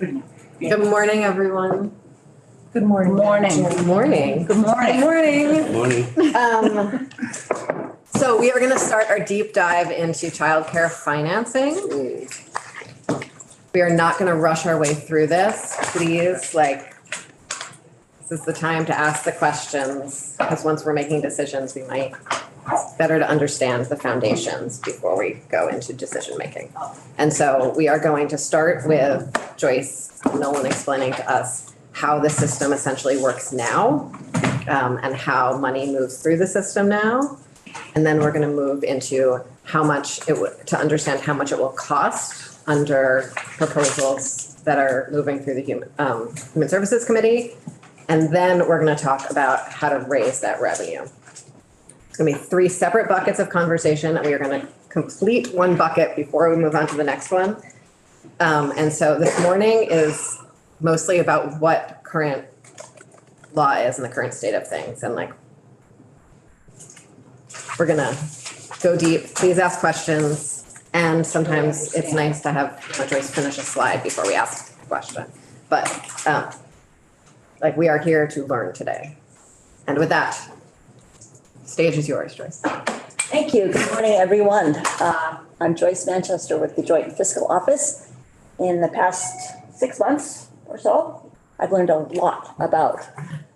Good morning, everyone. Good morning. Good morning. Good morning. Good morning. Morning. So we are going to start our deep dive into childcare financing. We are not going to rush our way through this. Please, this is the time to ask the questions, because once we're making decisions, we might, it's better to understand the foundations before we go into decision making. And so we are going to start with Joyce Nolan explaining to us how the system essentially works now, and how money moves through the system now. And then we're going to move into how much it would, to understand how much it will cost under proposals that are moving through the Human Services Committee. And then we're going to talk about how to raise that revenue. It's going to be 3 separate buckets of conversation, and we are going to complete one bucket before we move on to the next one. And so this morning is mostly about what current law is and the current state of things. And we're going to go deep. Please ask questions. And sometimes it's nice to have Joyce finish a slide before we ask the question. But we are here to learn today. And with that, stage is yours, Joyce. Thank you. Good morning, everyone. I'm Joyce Manchester with the Joint Fiscal Office. In the past 6 months or so, I've learned a lot about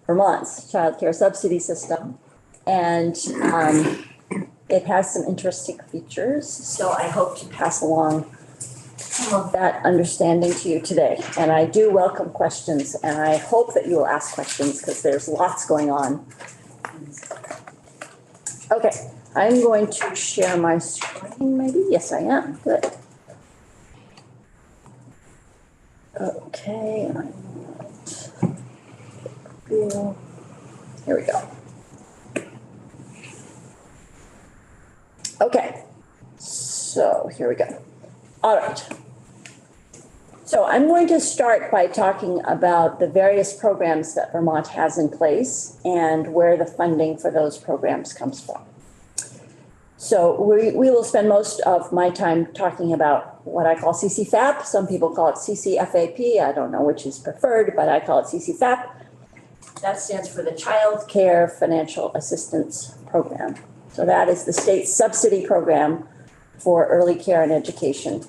Vermont's child care subsidy system. And it has some interesting features. So I hope to pass along some of that understanding to you today. And I do welcome questions, and I hope that you will ask questions because there's lots going on. Okay, I'm going to share my screen maybe. Yes, I am. Good. Okay. Here we go. Okay, so here we go. All right. So I'm going to start by talking about the various programs that Vermont has in place and where the funding for those programs comes from. So we will spend most of my time talking about what I call CCFAP. Some people call it CCFAP. I don't know which is preferred, but I call it CCFAP. That stands for the Child Care Financial Assistance Program. So that is the state subsidy program for early care and education.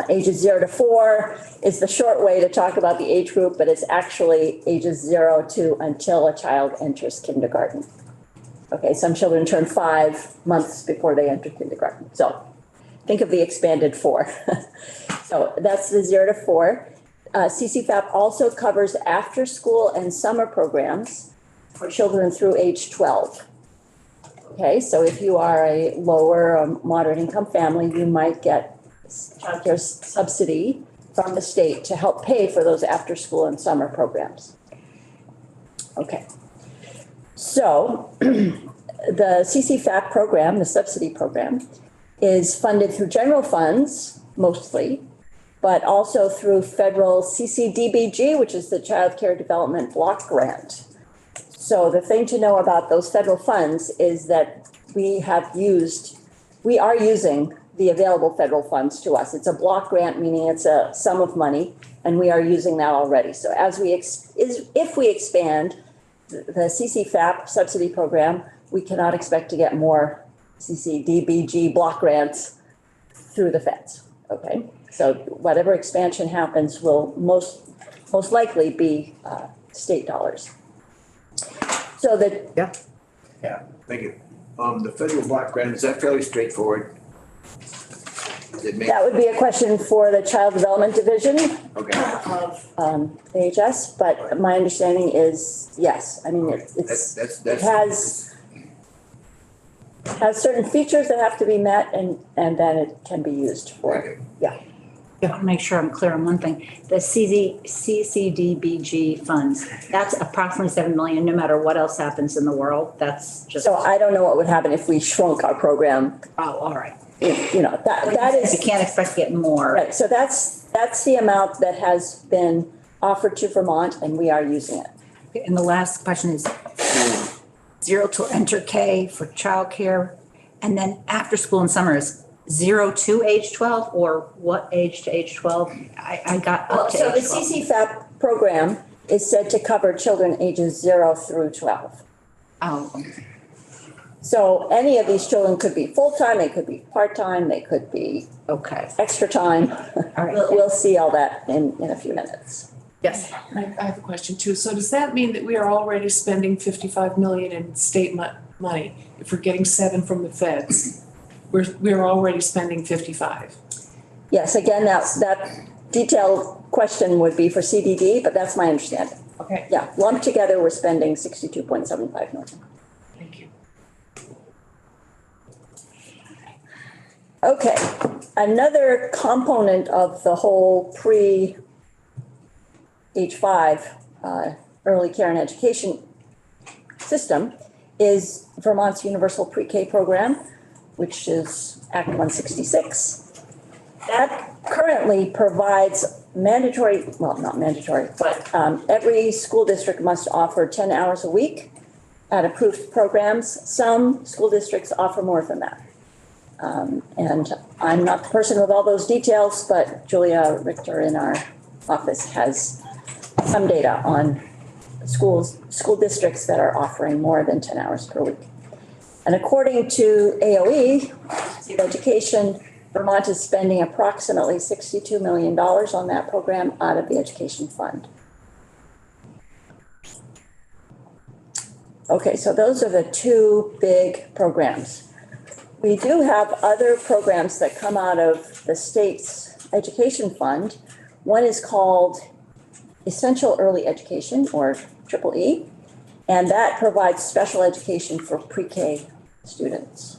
Ages 0 to 4 is the short way to talk about the age group, but it's actually ages 0 to until a child enters kindergarten. Okay, some children turn 5 months before they enter kindergarten. So think of the expanded 4. So that's the 0 to 4. CCFAP also covers after school and summer programs for children through age 12. Okay, so if you are a lower or moderate income family, you might get child care subsidy from the state to help pay for those after school and summer programs. Okay, so the CCFAP program, the subsidy program, is funded through general funds mostly, but also through federal CCDBG, which is the Child Care Development Block Grant. So the thing to know about those federal funds is that we are using the available federal funds to us. It's a block grant, meaning it's a sum of money, and we are using that already. So if we expand the CCFAP subsidy program, we cannot expect to get more CCDBG block grants through the feds. Okay, so whatever expansion happens will most likely be state dollars. So that Yeah, thank you. The federal block grant, is that fairly straightforward? that would be a question for the Child Development Division Okay. of AHS, but my understanding is yes. I mean, it has certain features that have to be met, and then it can be used for. Okay. Yeah. I want to make sure I'm clear on one thing. The CCDBG funds, that's approximately 7 million, no matter what else happens in the world. That's just. So I don't know what would happen if we shrunk our program. Oh, all right. That is. You can't expect to get more. Right. So that's the amount that has been offered to Vermont, and we are using it. And the last question is 0 to enter K for childcare, and then after school and summer is 0 to age 12 or what age to age 12? I got Well, up to so the age 12. CCFAP program is said to cover children ages 0 through 12. Oh, okay. So any of these children could be full-time, they could be part-time, they could be Okay. extra time. All right. We'll see all that in a few minutes. Yes. I have a question too. So does that mean that we are already spending 55 million in state money? If we're getting 7 from the feds, we're already spending 55. Yes, again, that detailed question would be for CDD, but that's my understanding. Okay, Yeah, lumped together, we're spending 62.75 million. thank you. Okay, another component of the whole age 5 early care and education system is Vermont's Universal Pre-K program, which is Act 166. That currently provides mandatory, well, not mandatory, but every school district must offer 10 hours a week at approved programs. Some school districts offer more than that. And I'm not the person with all those details, but Julia Richter in our office has some data on school districts that are offering more than 10 hours per week. And according to AOE, Education, Vermont is spending approximately $62 million on that program out of the education fund. Okay, so those are the two big programs. We do have other programs that come out of the state's education fund. One is called Essential Early Education, or EEE, and that provides special education for pre-K students.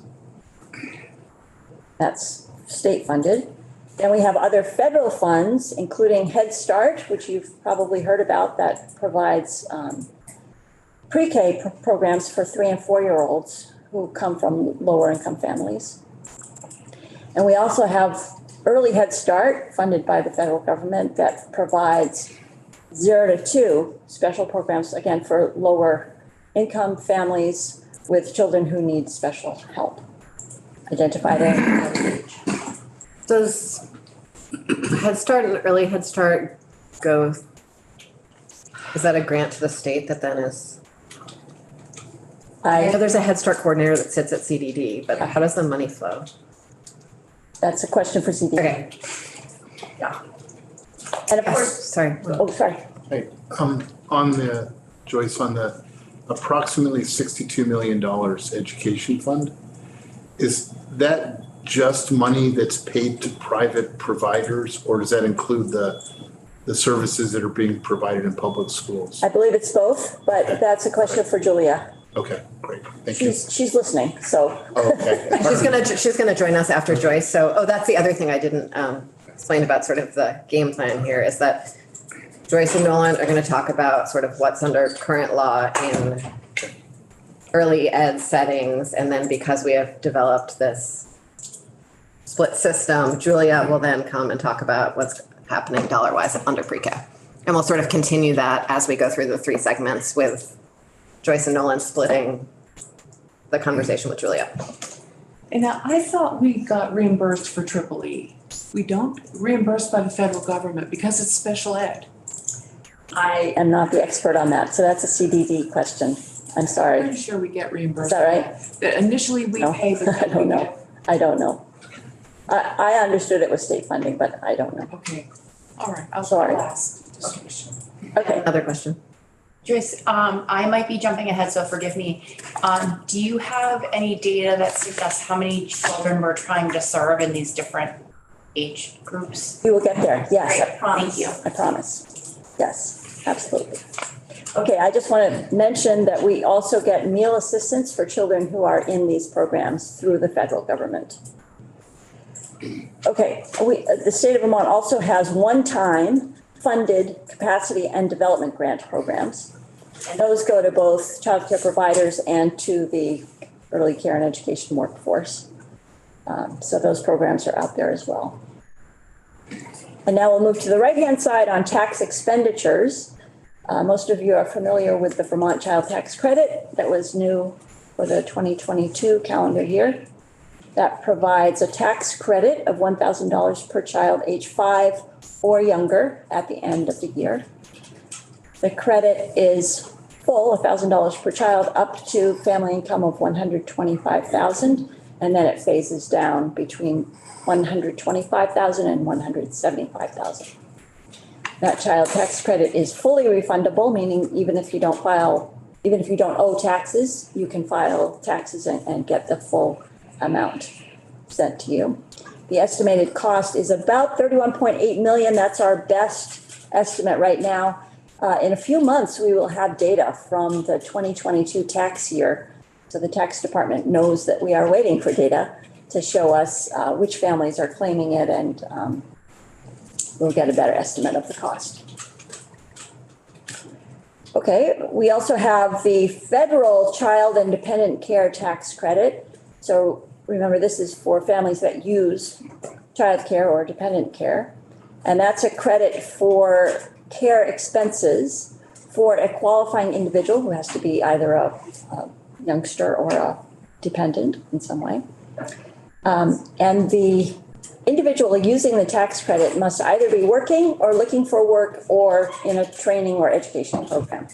That's state funded. Then we have other federal funds, including Head Start, which you've probably heard about, that provides pre-K programs for 3 and 4-year-olds who come from lower income families. And we also have Early Head Start, funded by the federal government, that provides 0 to 2 special programs, again, for lower income families with children who need special help, identified at an early age. Does Head Start and Early Head Start go, is that a grant to the state that then is? I know there's a Head Start coordinator that sits at CDD, but how does the money flow? That's a question for CDD. Okay. Yeah. And of Yes, course, sorry. oh, sorry. Hey, on the, Joyce, on the approximately $62 million education fund, is that just money that's paid to private providers, or does that include the services that are being provided in public schools? I believe it's both, but that's a question for Julia. Okay, great, thank you. She's listening, so. Oh, okay. She's gonna join us after Joyce. So, that's the other thing I didn't explain about sort of the game plan here is that Joyce and Nolan are gonna talk about sort of what's under current law in early ed settings. And then because we have developed this split system, Julia will then come and talk about what's happening dollar-wise under pre-K. And we'll sort of continue that as we go through the 3 segments with Joyce and Nolan splitting the conversation with Julia. And now I thought we got reimbursed for EEE. We don't? Reimbursed by the federal government because it's special ed. I am not the expert on that, so that's a CDD question. I'm I'm sorry. pretty sure we get reimbursed. Is that right? That initially we No, pay, but I then we don't know. get. I don't know. I understood it was state funding, but I don't know. Okay, all right, I'll Sorry. ask. Just a question. Okay. Another question. Joyce, I might be jumping ahead, so forgive me. Do you have any data that suggests how many children we're trying to serve in these different age groups? We will get there. Yes, I Great, promise. thank you. I promise. Yes, absolutely. Okay, I just want to mention that we also get meal assistance for children who are in these programs through the federal government. Okay, the state of Vermont also has one-time funded capacity and development grant programs. And those go to both childcare providers and to the early care and education workforce. So those programs are out there as well. And now we'll move to the right-hand side on tax expenditures. Most of you are familiar with the Vermont Child Tax Credit that was new for the 2022 calendar year. that provides a tax credit of $1,000 per child age 5 or younger at the end of the year. The credit is full, $1,000 per child, up to family income of $125,000, and then it phases down between $125,000 and $175,000. That child tax credit is fully refundable, meaning even if you don't owe taxes, you can file taxes and get the full amount sent to you. The estimated cost is about 31.8 million. That's our best estimate right now. In a few months, we will have data from the 2022 tax year. So the tax department knows that we are waiting for data to show us which families are claiming it, and we'll get a better estimate of the cost. Okay, we also have the federal child and dependent care tax credit. So remember, this is for families that use childcare or dependent care. And that's a credit for care expenses for a qualifying individual who has to be either a youngster or a dependent in some way. And the individual using the tax credit must either be working or looking for work or in a training or educational program.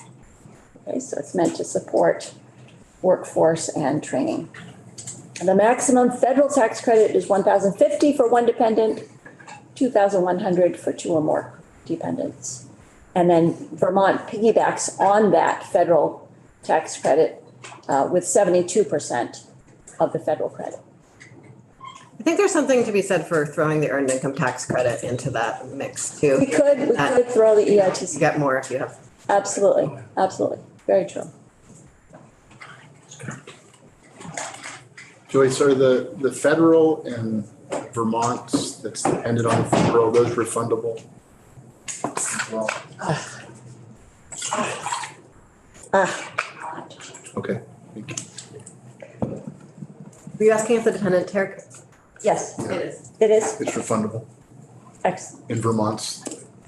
Okay, so it's meant to support workforce and training. And the maximum federal tax credit is $1,050 for one dependent, $2,100 for two or more dependents. And then Vermont piggybacks on that federal tax credit with 72% of the federal credit. I think there's something to be said for throwing the earned income tax credit into that mix too. We could throw the You EITC. get more if you have. Absolutely, absolutely. Very true. Joyce, are the federal and Vermont's that's dependent on the federal, those refundable? Well, okay, thank you. Were you asking if the dependent care? Yes, It is. it is. It's refundable. Excellent. In Vermont's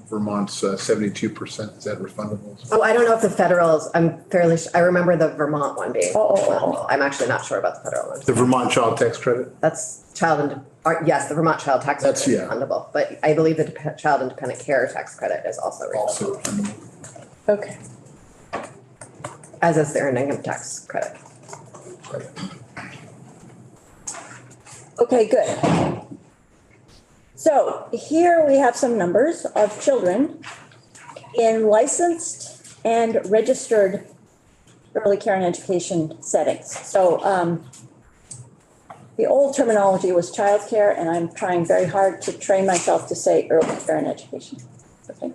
72%, is that refundable? Oh, I don't know if the federal is, I remember the Vermont one being. Oh. refundable. I'm actually not sure about the federal one. The Vermont child tax credit? That's yes, the Vermont child tax credit That's- is yeah. refundable, but I believe the child and dependent care tax credit is also Also refundable, refundable. Okay. as is the earned income tax credit. Okay, good. So here we have some numbers of children in licensed and registered early care and education settings. So the old terminology was childcare, and I'm trying very hard to train myself to say early care and education. Okay.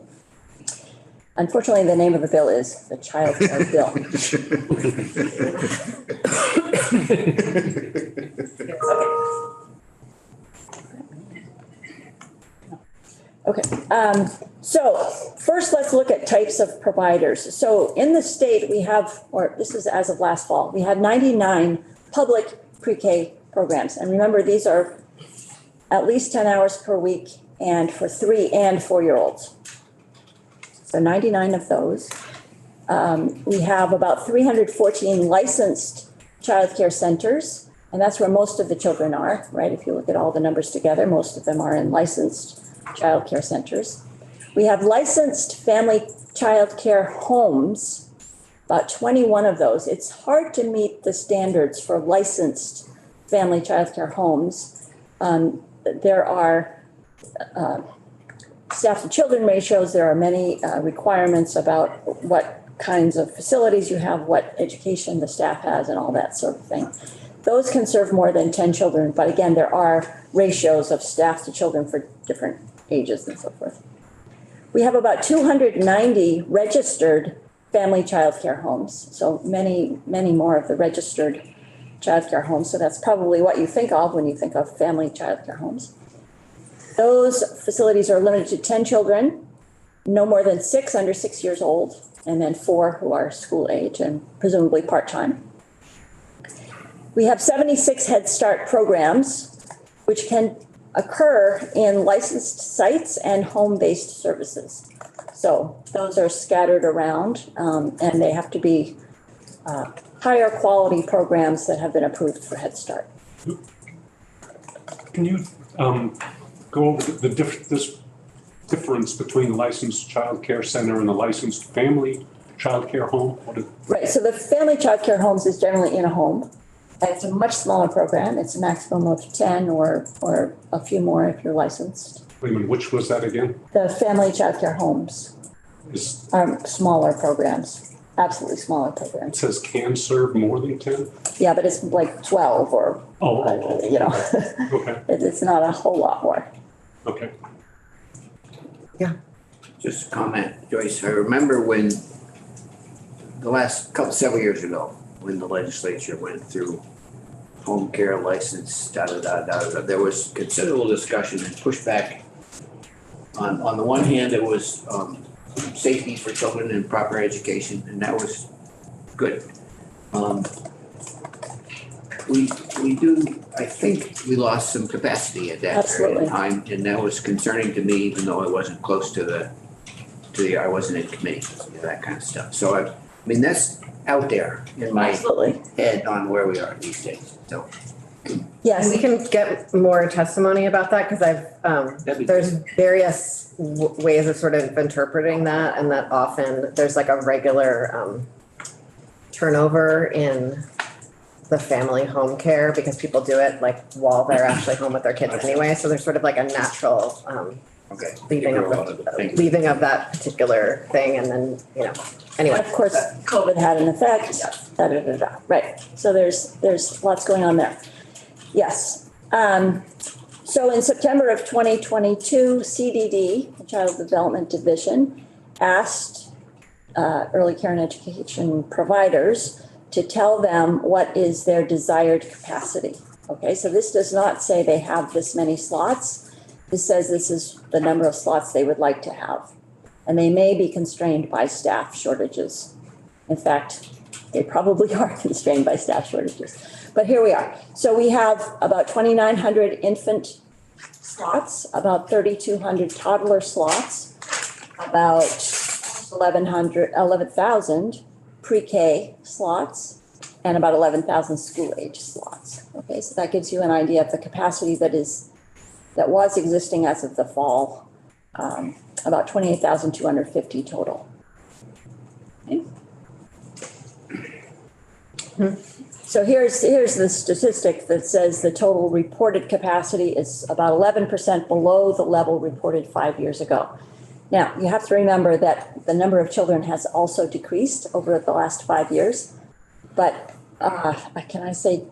Unfortunately, the name of the bill is the Child Care Bill. Okay, so first let's look at types of providers. So in the state, we have, or this is as of last fall, we had 99 public pre-K programs. And remember, these are at least 10 hours per week and for 3 and 4-year-olds. So 99 of those. We have about 314 licensed childcare centers, and that's where most of the children are, right? If you look at all the numbers together, most of them are in licensed childcare centers. We have licensed family childcare homes, about 21 of those. It's hard to meet the standards for licensed family childcare homes. There are staff to children ratios. There are many requirements about what kinds of facilities you have, what education the staff has, and all that sort of thing. Those can serve more than 10 children, but again, there are ratios of staff to children for different ages and so forth. We have about 290 registered family childcare homes. So many, many more of the registered childcare homes. So that's probably what you think of when you think of family childcare homes. Those facilities are limited to 10 children, no more than 6 under 6 years old, and then 4 who are school age and presumably part-time. We have 76 Head Start programs, which can occur in licensed sites and home-based services. So those are scattered around, and they have to be higher quality programs that have been approved for Head Start. Can you go over this difference between the licensed childcare center and the licensed family childcare home? Right, so the family childcare homes is generally in a home. And it's a much smaller program. It's a maximum of 10 or a few more if you're licensed. Wait a minute, which was that again? The family childcare homes Is- are smaller programs, absolutely smaller It programs. says can serve more than 10? Yeah, but it's like 12 or, Oh, you know, okay, it's not a whole lot more. okay. Just a comment, Joyce, I remember when several years ago, when the legislature went through home care license, there was considerable discussion and pushback. On the one hand, it was, safety for children and proper education, and that was good. We do, I think we lost some capacity at that period Absolutely. of time, and that was concerning to me, even though I wasn't close to I wasn't in committee, that kind of stuff. So I mean, that's out there in my Absolutely. head on where we are these days, so. Yes, We can get more testimony about that because That'd be there's various ways of sort of interpreting that, and that often there's like a regular turnover in the family home care because people do it like while they're actually home with their kids anyway. So there's sort of like a natural Okay. leaving of that particular thing, and then, you know, anyway. of course, COVID had an effect, da, da, da, da, right. So there's lots going on there. Yes. So in September of 2022, CDD, the Child Development Division, asked early care and education providers to tell them what is their desired capacity. Okay, so this does not say they have this many slots. This says this is the number of slots they would like to have. And they may be constrained by staff shortages. In fact, they probably are constrained by staff shortages. But here we are. So we have about 2,900 infant slots, about 3,200 toddler slots, about 11,000 pre-K slots, and about 11,000 school-age slots. Okay, so that gives you an idea of the capacity that was existing as of the fall, about 28,250 total. Okay. So here's the statistic that says the total reported capacity is about 11% below the level reported 5 years ago. Now, you have to remember that the number of children has also decreased over the last 5 years, but can I say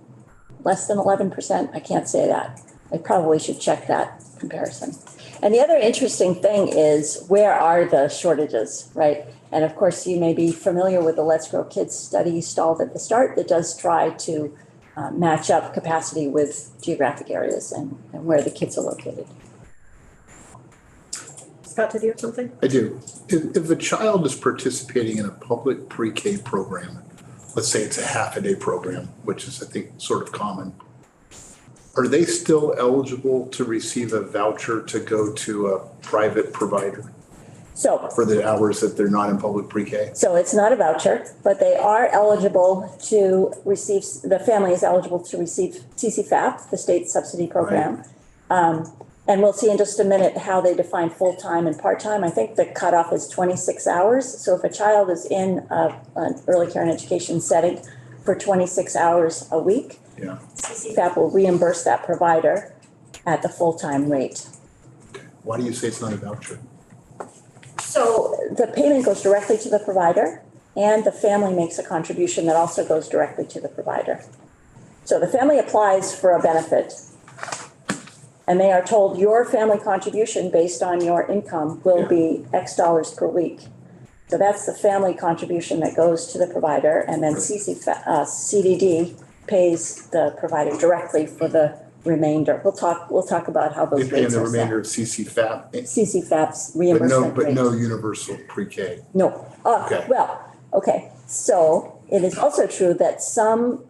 less than 11%? I can't say that. I probably should check that comparison. And the other interesting thing is, where are the shortages, right? And of course, you may be familiar with the Let's Grow Kids study stalled at the start that does try to match up capacity with geographic areas and where the kids are located. Scott, did you have something? I do. If a child is participating in a public pre-K program, let's say it's a half-a-day program, which is, I think, sort of common, are they still eligible to receive a voucher to go to a private provider So for the hours that they're not in public pre-K? So it's not a voucher, but they are eligible to receive, the family is eligible to receive CCFAP, the state subsidy program. And we'll see in just a minute how they define full-time and part-time. I think the cutoff is 26 hours. So if a child is in an early care and education setting for 26 hours a week, Yeah. CCFAP will reimburse that provider at the full-time rate. Why do you say it's not a voucher? So the payment goes directly to the provider, and the family makes a contribution that also goes directly to the provider. So the family applies for a benefit, and they are told your family contribution based on your income will be X dollars per week. So that's the family contribution that goes to the provider, and then CDD pays the provider directly for the remainder. We'll talk about how those They pay in rates the are remainder set. of CCFAP, CCFAP's but reimbursement rate. no universal pre-K. No. Okay. Well, okay. So it is also true that some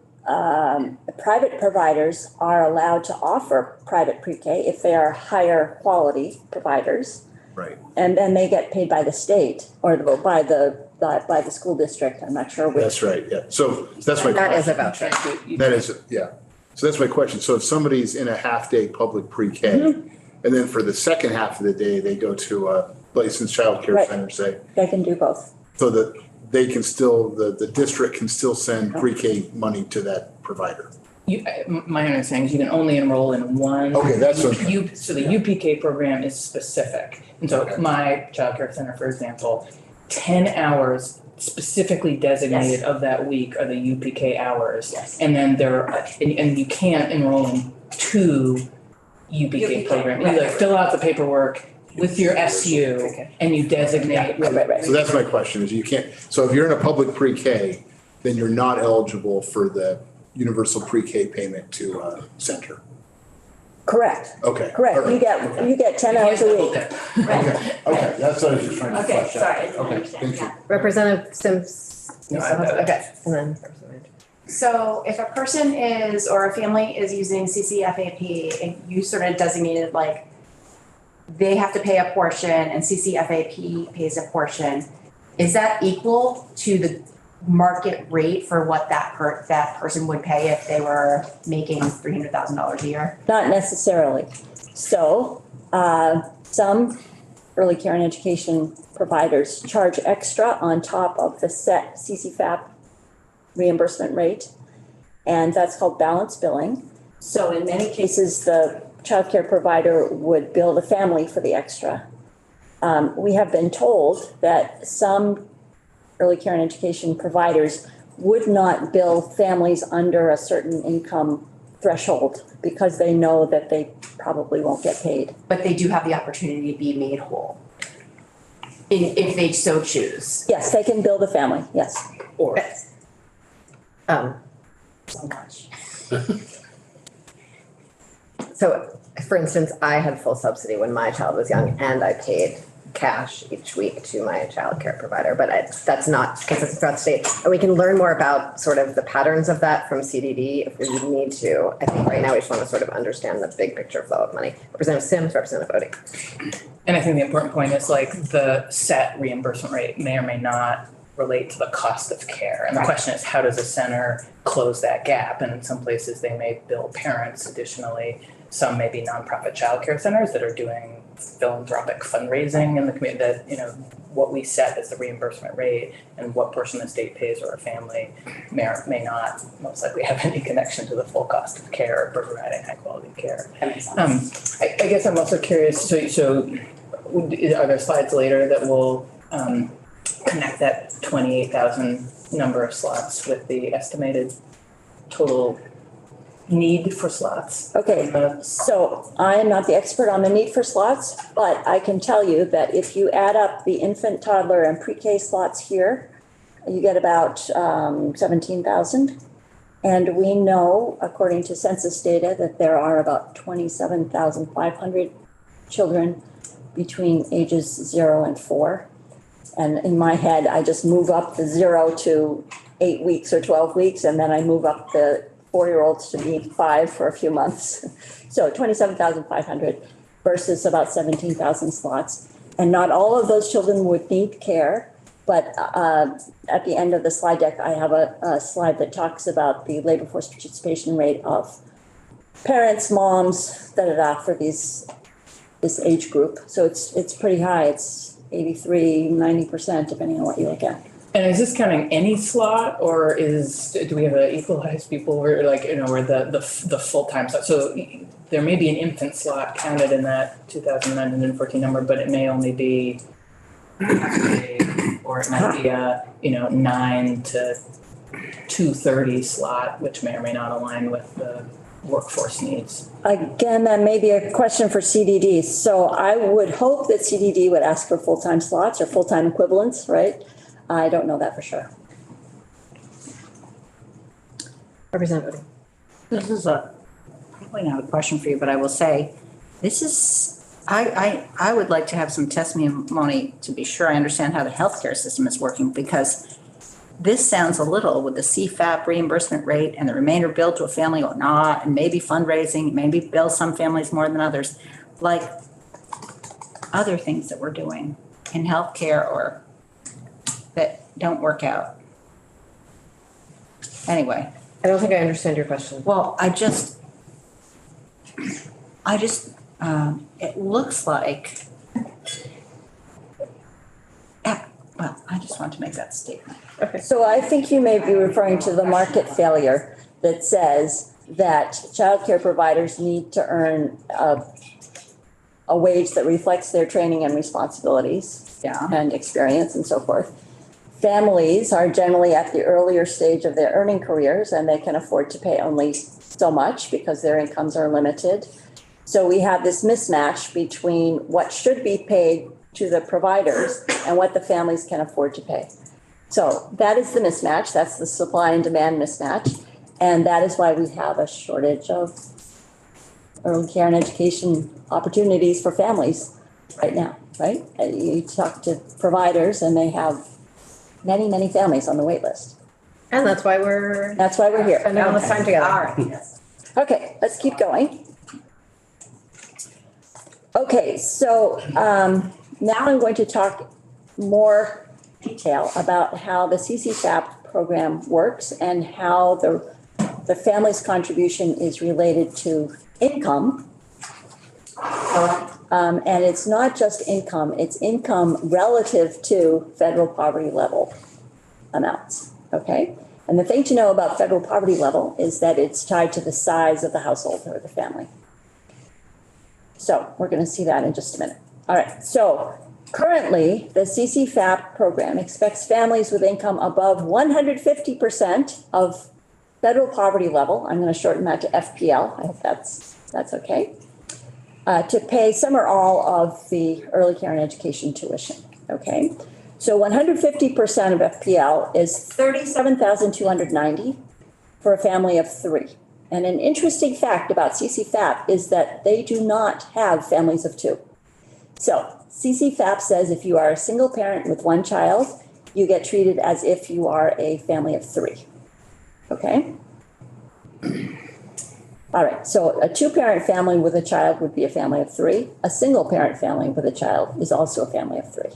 private providers are allowed to offer private pre-K if they are higher quality providers. Right. And then they get paid by the state or by the school district. I'm not sure which. That's right, yeah. So that's my That is a question. voucher. That is, yeah. So that's my question. So if somebody's in a half-day public pre-K, and then for the second half of the day, they go to a licensed childcare Right. center, say, They can do both. so that they can still, the district can still send pre-K money to that provider. My understanding is you can only enroll in one. Okay, that's what- So the UPK program is specific. And so my childcare center, for example, 10 hours specifically designated of that week are the UPK hours. Yes. And then and you can't enroll in two UPK programs. You like fill out the paperwork with your SU and you designate. Right. So that's my question, is you can't, so if you're in a public pre-K, then you're not eligible for the universal pre-K payment to a center. Correct, Okay. correct. all You right. get 10 hours a week. Okay, that's what I was just trying to Okay, flesh out. sorry. Okay, thank you. Representative Sims. No, I got it. Okay, and then Representative. So if a person is, or a family is using CCFAP and you sort of designated like they have to pay a portion and CCFAP pays a portion, is that equal to the market rate for what that person would pay if they were making $300,000 a year? Not necessarily. So, some early care and education providers charge extra on top of the set CCFAP reimbursement rate, and that's called balance billing. So in many cases, the childcare provider would bill the family for the extra. We have been told that some early care and education providers would not bill families under a certain income threshold because they know that they probably won't get paid. But they do have the opportunity to be made whole if they so choose. Yes, they can bill the family, yes. Or So much. So, for instance, I had full subsidy when my child was young and I paid cash each week to my childcare provider, but that's not consistent throughout the state. And we can learn more about sort of the patterns of that from CDD if we need to. I think right now we just want to sort of understand the big picture flow of money. Representative Sims, Representative Odie. And I think the important point is like the set reimbursement rate may or may not relate to the cost of care. And the question is, how does a center close that gap? And in some places, they may bill parents additionally. Some may be nonprofit childcare centers that are doing philanthropic fundraising in the community that, what we set as the reimbursement rate and what portion the state pays or a family may or may not most likely have any connection to the full cost of care or providing high quality care. That makes sense. I guess I'm also curious, so are there slides later that will connect that 28,000 number of slots with the estimated total need for slots? Okay, so I am not the expert on the need for slots, but I can tell you that if you add up the infant, toddler, and pre-K slots here, you get about 17,000. And we know, according to census data, that there are about 27,500 children between ages 0 and 4. And in my head, I just move up the 0 to 8 weeks or 12 weeks, and then I move up the 4-year-olds to be 5 for a few months. So 27,500 versus about 17,000 slots. And not all of those children would need care, but at the end of the slide deck, I have a slide that talks about the labor force participation rate of parents, moms, for this age group. So it's pretty high. It's 83, 90%, depending on what you look at. And is this counting any slot or do we have an equalized people where where the full-time slot? So there may be an infant slot counted in that 2,914 number, but it may only be, or it might be a, 9 to 2:30 slot, which may or may not align with the workforce needs. Again, that may be a question for CDD. So I would hope that CDD would ask for full-time slots or full-time equivalents, right? I don't know that for sure. Representative Odie. This is probably not a question for you, but I will say, this is, I would like to have some testimony to be sure I understand how the healthcare system is working, because this sounds a little with the CFAP reimbursement rate and the remainder billed to a family or not, and maybe fundraising, maybe bill some families more than others, like other things that we're doing in healthcare or that don't work out. Anyway, I don't think I understand your question. Well, it looks like, well, I just want to make that statement. So I think you may be referring to the market failure that says that childcare providers need to earn a wage that reflects their training and responsibilities. Yeah. And experience and so forth. Families are generally at the earlier stage of their earning careers and they can afford to pay only so much because their incomes are limited. So we have this mismatch between what should be paid to the providers and what the families can afford to pay. So that is the mismatch. That's the supply and demand mismatch. And that is why we have a shortage of early care and education opportunities for families right now, right? You talk to providers and they have many, many families on the wait list. And that's why we're here. spending all this time together. All right. Okay, let's keep going. Okay, so now I'm going to talk more detail about how the CCFAP program works and how the family's contribution is related to income. And it's not just income, it's income relative to federal poverty level amounts, okay? And the thing to know about federal poverty level is that it's tied to the size of the household or the family. So we're going to see that in just a minute. All right, so currently the CCFAP program expects families with income above 150% of federal poverty level, I'm going to shorten that to FPL, I hope that's okay, to pay some or all of the early care and education tuition, okay? So 150% of FPL is $37,290 for a family of 3. And an interesting fact about CCFAP is that they do not have families of 2. So CCFAP says if you are a single parent with 1 child, you get treated as if you are a family of 3. Okay? All right, so a 2-parent family with a child would be a family of 3. A single parent family with a child is also a family of 3.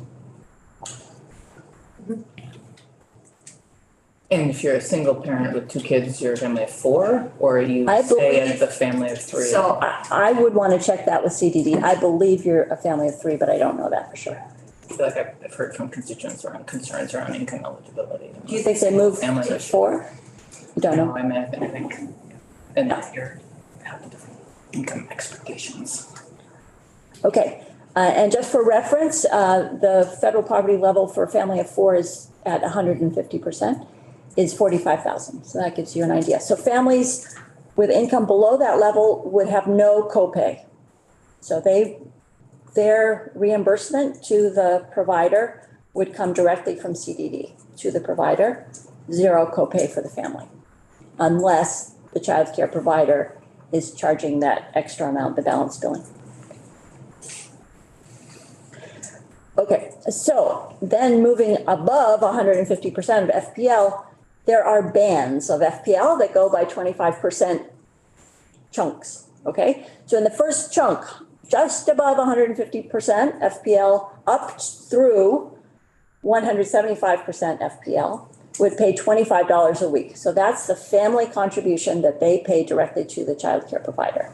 And if you're a single parent with 2 kids, you're a family of 4, or you I stay believe- as a family of 3? So I would want to check that with CDD. I believe you're a family of 3, but I don't know that for sure. I feel like I've heard from constituents around concerns around income eligibility. Do you think they moved Family to of 4? You don't know? I mean, I think, and you're have different income expectations. Okay, and just for reference, the federal poverty level for a family of 4 is at 150%, is 45,000. So that gives you an idea. So families with income below that level would have no copay. So their reimbursement to the provider would come directly from CDD to the provider, 0 copay for the family, unless the child care provider is charging that extra amount, the balance billing. Okay, so then moving above 150% of FPL, there are bands of FPL that go by 25% chunks, okay? So in the first chunk, just above 150% FPL up through 175% FPL would pay $25 a week. So that's the family contribution that they pay directly to the child care provider.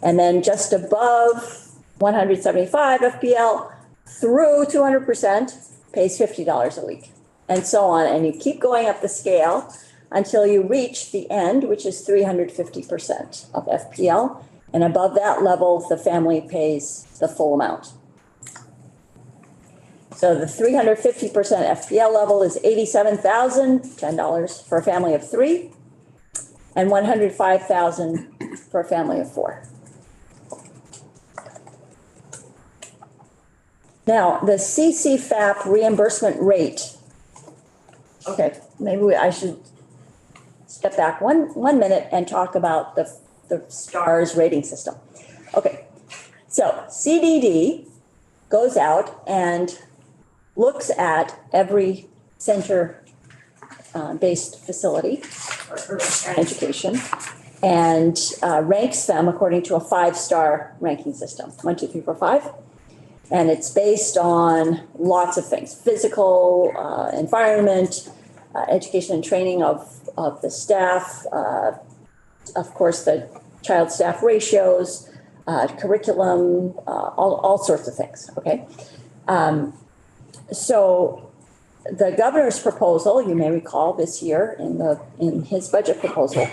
And then just above 175 FPL through 200% pays $50 a week, and so on. And you keep going up the scale until you reach the end, which is 350% of FPL. And above that level, the family pays the full amount. So the 350% FPL level is $87,010 for a family of 3, and $105,000 for a family of 4. Now, the CCFAP reimbursement rate. Okay, maybe I should step back one minute and talk about the STARS rating system. Okay, so CDD goes out and looks at every center-based facility for education and ranks them according to a 5-star ranking system, 1, 2, 3, 4, 5. And it's based on lots of things: physical, environment, education and training of the staff, of course, the child staff ratios, curriculum, all sorts of things, okay? So the governor's proposal, you may recall this year in his budget proposal,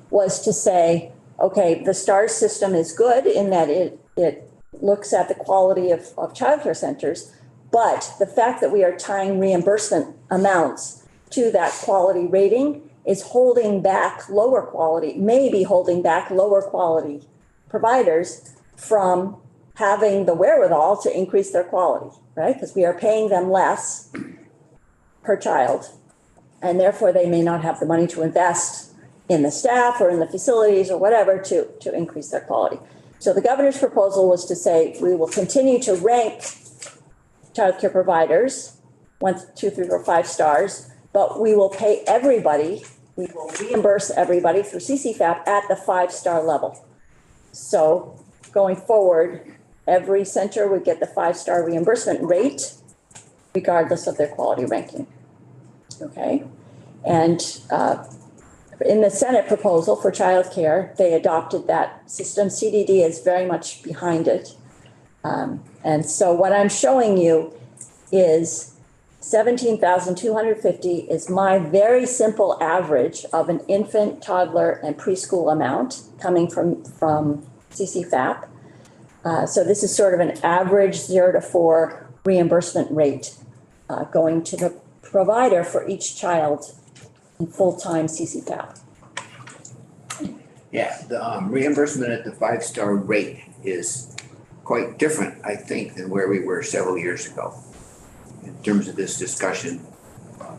was to say, okay, the STARS system is good in that it looks at the quality of childcare centers, but the fact that we are tying reimbursement amounts to that quality rating is holding back lower quality, maybe holding back lower quality providers from having the wherewithal to increase their quality, right? Because we are paying them less per child, and therefore they may not have the money to invest in the staff or in the facilities or whatever to increase their quality. So the governor's proposal was to say, we will continue to rank childcare providers, 1, 2, 3, 4, 5 stars, but we will pay everybody, we will reimburse everybody through CCFAP at the 5-star level. So going forward, every center would get the 5-star reimbursement rate regardless of their quality ranking. Okay? And in the Senate proposal for childcare, they adopted that system. CDD is very much behind it. And so what I'm showing you is 17,250 is my very simple average of an infant, toddler, and preschool amount coming from CCFAP. So this is sort of an average 0 to 4 reimbursement rate going to the provider for each child in full-time CCFAP. Yeah, the reimbursement at the 5-star rate is quite different, I think, than where we were several years ago. In terms of this discussion,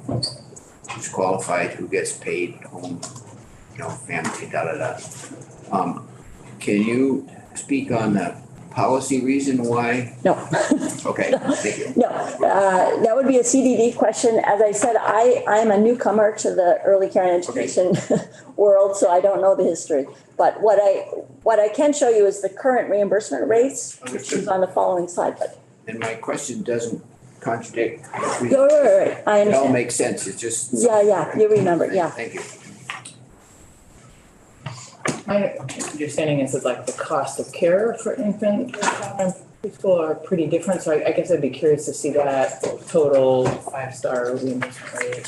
who's qualified, who gets paid, home, family, Can you speak on the policy reason why? No. Okay, thank you. No, that would be a CDD question. As I said, I'm a newcomer to the early care and education world, so I don't know the history. But what I can show you is the current reimbursement rates, which is on the following slide. But And my question doesn't contradict. right. I It all understand. makes sense, it's just. Yeah, you remember, yeah. Thank you. My understanding is that like the cost of care for infant and preschool are pretty different, so I guess I'd be curious to see that total 5-star reimbursement rate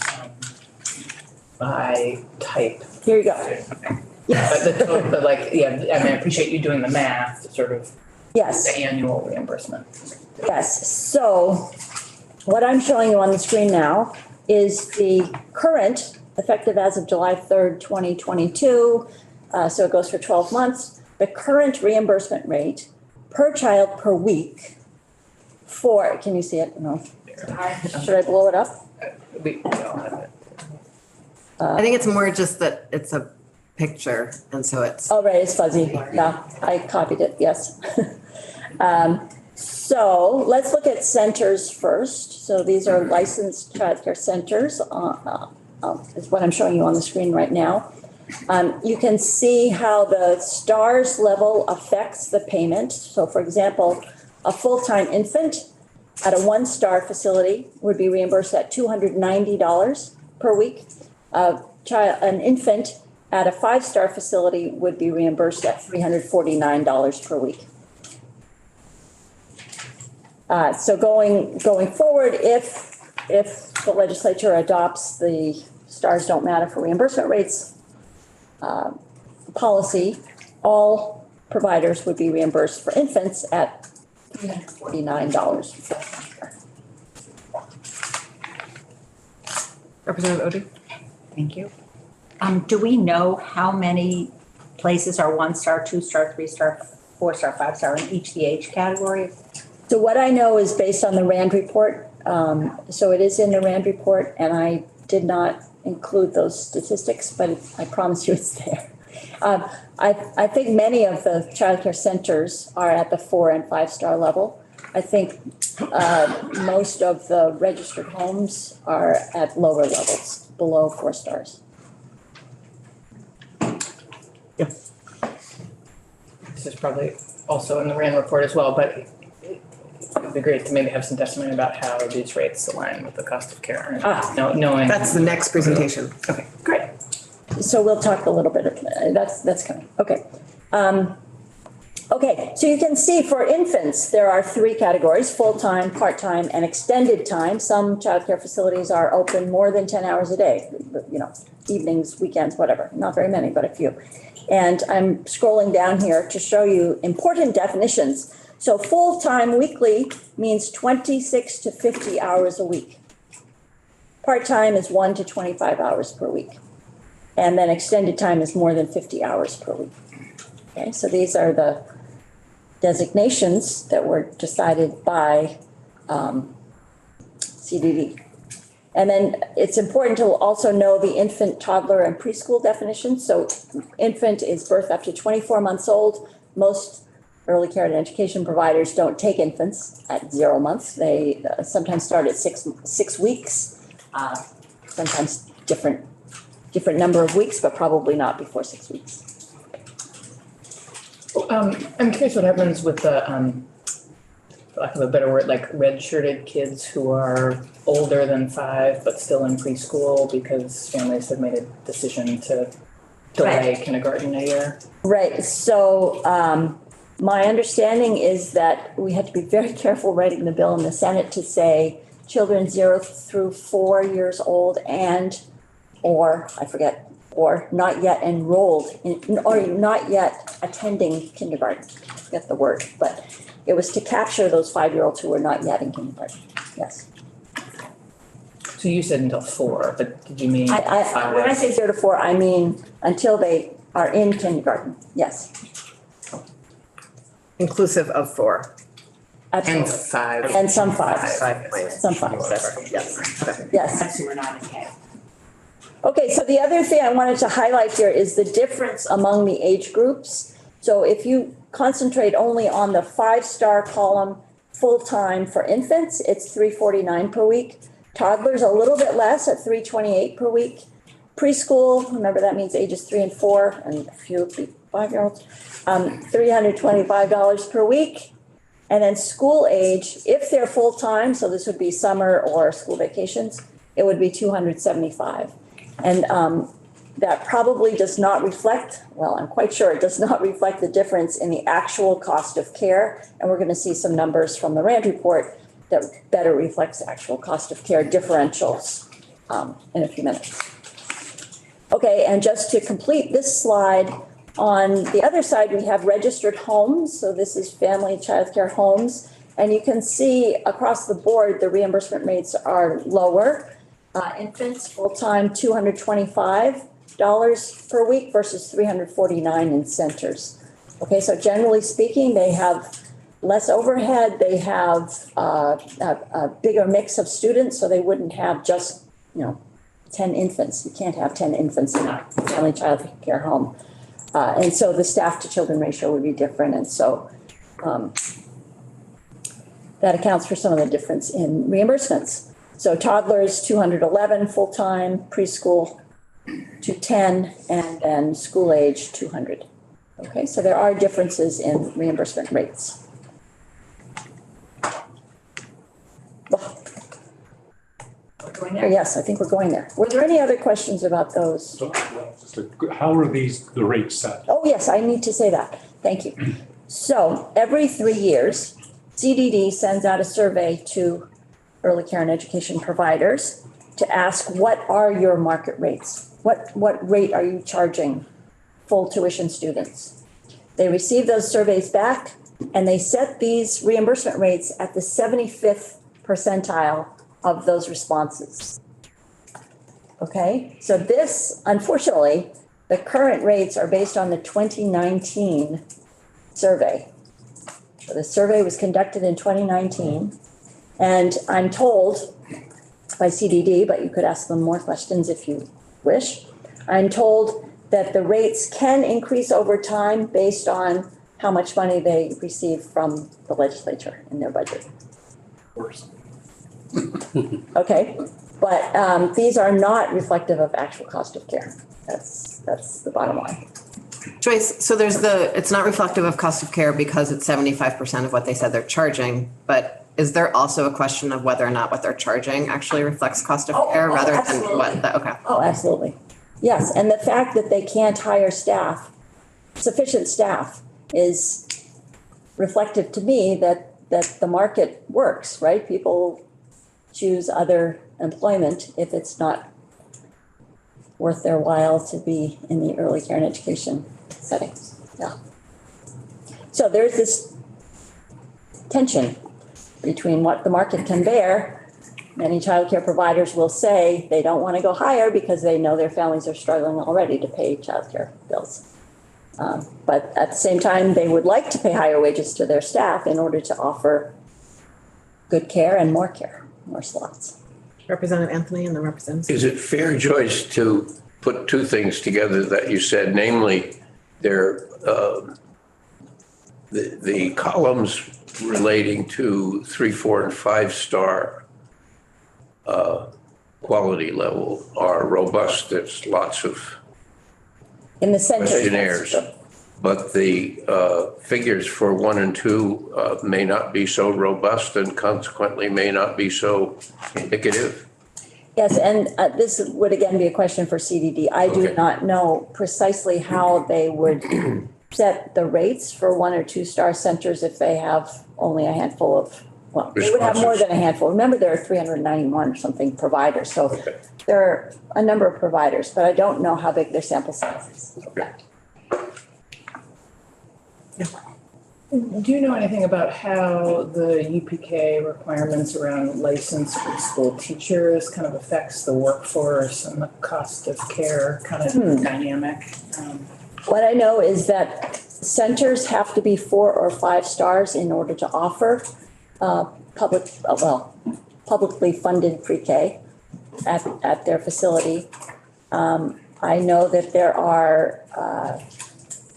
by type. Here you go. But Yes, the total, but like, yeah, I mean, I appreciate you doing the math, sort of yes. the annual reimbursement. Yes, so what I'm showing you on the screen now is the current, effective as of July 3rd, 2022. So it goes for 12 months. The current reimbursement rate per child per week for, can you see it? No. Should I blow it up? We don't have it. I think it's more just that it's a picture and so it's. Oh, right, it's fuzzy. Yeah, I copied it, yes. So let's look at centers first. So these are licensed childcare centers, is what I'm showing you on the screen right now. You can see how the STARS level affects the payment. So for example, a full-time infant at a 1-star facility would be reimbursed at $290 per week. An infant at a 5-star facility would be reimbursed at $349 per week. So going forward, if the legislature adopts the STARS don't matter for reimbursement rates policy, all providers would be reimbursed for infants at $349. Representative Odie? Thank you. Do we know how many places are 1-star, 2-star, 3-star, 4-star, 5-star in each of the age category? So what I know is based on the RAND report. So it is in the RAND report, and I did not include those statistics, but I promise you it's there. I think many of the childcare centers are at the 4- and 5-star level. I think most of the registered homes are at lower levels, below 4 stars. This is probably also in the RAND report as well, but It'd be great to maybe have some testimony about how these rates align with the cost of care and Ah. knowing. That's the next presentation. Okay, great. So we'll talk a little bit, that's coming, okay. Okay, so you can see for infants, there are three categories: full-time, part-time, and extended time. Some childcare facilities are open more than 10 hours a day, you know, evenings, weekends, whatever, not very many, but a few. And I'm scrolling down here to show you important definitions. So full-time weekly means 26 to 50 hours a week. Part-time is 1 to 25 hours per week. And then extended time is more than 50 hours per week. Okay, so these are the designations that were decided by CDD. And then it's important to also know the infant, toddler, and preschool definition. So infant is birth up to 24 months old. Most early care and education providers don't take infants at 0 months. They sometimes start at six weeks, sometimes different number of weeks, but probably not before 6 weeks. I'm curious what happens with the, for lack of a better word, like red-shirted kids who are older than 5 but still in preschool because families have made a decision to delay kindergarten a year. Right, so my understanding is that we had to be very careful writing the bill in the Senate to say children 0 through 4 years old or not yet enrolled in, or not yet attending kindergarten. I forget the word, but it was to capture those 5-year-olds who were not yet in kindergarten. Yes. So you said until 4, but did you mean? When I say 0 to 4, I mean until they are in kindergarten. Yes. Inclusive of 4. And Absolutely. 5. And some 5s. 5. Some 5s. Yes. Okay. Yes. That's who we're not in K. Okay, so the other thing I wanted to highlight here is the difference among the age groups. So if you concentrate only on the 5-star column, full-time for infants, it's $349 per week. Toddlers, a little bit less at $328 per week. Preschool, remember that means ages 3 and 4, and a few 5-year-olds, $325 per week. And then school age, if they're full-time, so this would be summer or school vacations, it would be $275. And that probably does not reflect, well, I'm quite sure it does not reflect the difference in the actual cost of care. And we're going to see some numbers from the RAND report that better reflects the actual cost of care differentials in a few minutes. Okay, and just to complete this slide, on the other side, we have registered homes. So this is family child care homes. And you can see across the board, the reimbursement rates are lower. Infants, full-time, $225 per week versus $349 in centers. Okay, so generally speaking, they have less overhead. They have a bigger mix of students, so they wouldn't have just, 10 infants. You can't have 10 infants in a family child care home. And so the staff to children ratio would be different. And so that accounts for some of the difference in reimbursements. So toddlers, 211 full-time, preschool 210, and then school age 200. Okay, so there are differences in reimbursement rates. Going there? Yes, I think we're going there. Were there any other questions about those? So, how are the rates set? Oh, yes, I need to say that. Thank you. So every 3 years, CDD sends out a survey to early care and education providers to ask, what are your market rates? What rate are you charging full tuition students? They receive those surveys back and they set these reimbursement rates at the 75th percentile of those responses. Okay, so this, unfortunately, the current rates are based on the 2019 survey. So the survey was conducted in 2019. And I'm told by CDD, but you could ask them more questions if you wish. I'm told that the rates can increase over time based on how much money they receive from the legislature in their budget. Worse. Okay, but these are not reflective of actual cost of care. That's the bottom line. Joyce, so it's not reflective of cost of care because it's 75% of what they said they're charging, but is there also a question of whether or not what they're charging actually reflects cost of Oh, care oh, rather than absolutely. what, okay. Oh, absolutely. Yes, and the fact that they can't hire staff, sufficient staff, is reflective to me that the market works, right? People choose other employment if it's not worth their while to be in the early care and education settings. Yeah. So there's this tension between what the market can bear. Many childcare providers will say they don't want to go higher because they know their families are struggling already to pay childcare bills. But at the same time, they would like to pay higher wages to their staff in order to offer good care and more slots. Representative Anthony and then Representative. Is it fair, Joyce, to put two things together that you said, namely the columns relating to 3, 4, and 5-star quality level are robust? There's lots of In the center. questionnaires. But the figures for 1 and 2 may not be so robust and consequently may not be so indicative. Yes, and this would again be a question for CDD. I do Okay. not know precisely how they would set the rates for 1 or 2-star centers if they have only a handful of, well, they would have more than a handful. Remember, there are 391 or something providers, so Okay. there are a number of providers, but I don't know how big their sample size is. Okay. Do you know anything about how the UPK requirements around licensed preschool teachers kind of affects the workforce and the cost of care kind of dynamic? What I know is that centers have to be 4 or 5 stars in order to offer publicly funded pre-K at their facility. I know that there are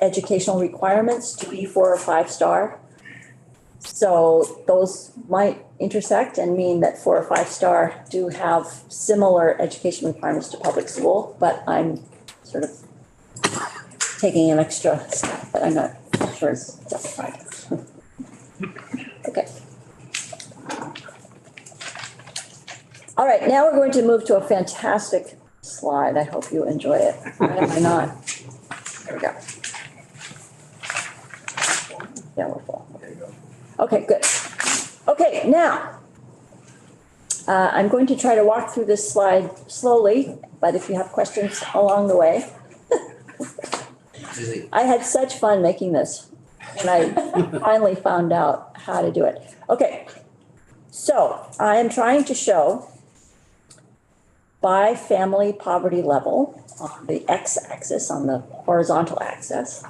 educational requirements to be 4 or 5-star. So those might intersect and mean that 4 or 5-star do have similar education requirements to public school, but I'm sort of taking an extra step that I'm not sure is justified. Okay. All right, now we're going to move to a fantastic slide. I hope you enjoy it. Why am I not? There we go. Yeah, we're full. Okay, good. Okay, now, I'm going to try to walk through this slide slowly, but if you have questions along the way. I had such fun making this, and I finally found out how to do it. Okay, so I am trying to show by family poverty level on the x-axis, on the horizontal axis,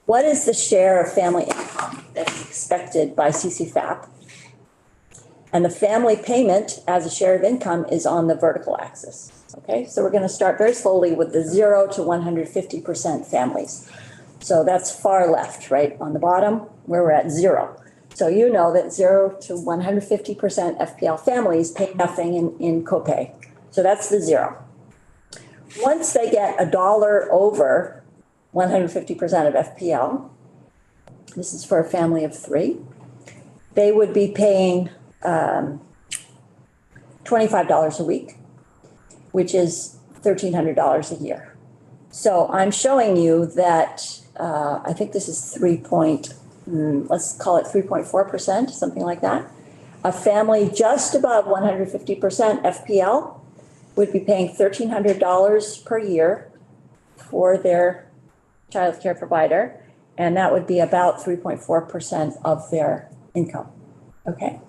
what is the share of family income that's expected by CCFAP? And the family payment as a share of income is on the vertical axis. Okay, so we're going to start very slowly with the 0 to 150% families. So that's far left, right? On the bottom, where we're at 0. So you know that 0 to 150% FPL families pay nothing in copay. So that's the 0. Once they get $1 over 150% of FPL, this is for a family of 3, they would be paying $25 a week, which is $1,300 a year. So I'm showing you that I think this is let's call it 3.4%, something like that. A family just above 150% FPL would be paying $1,300 per year for their childcare provider, and that would be about 3.4% of their income. Okay.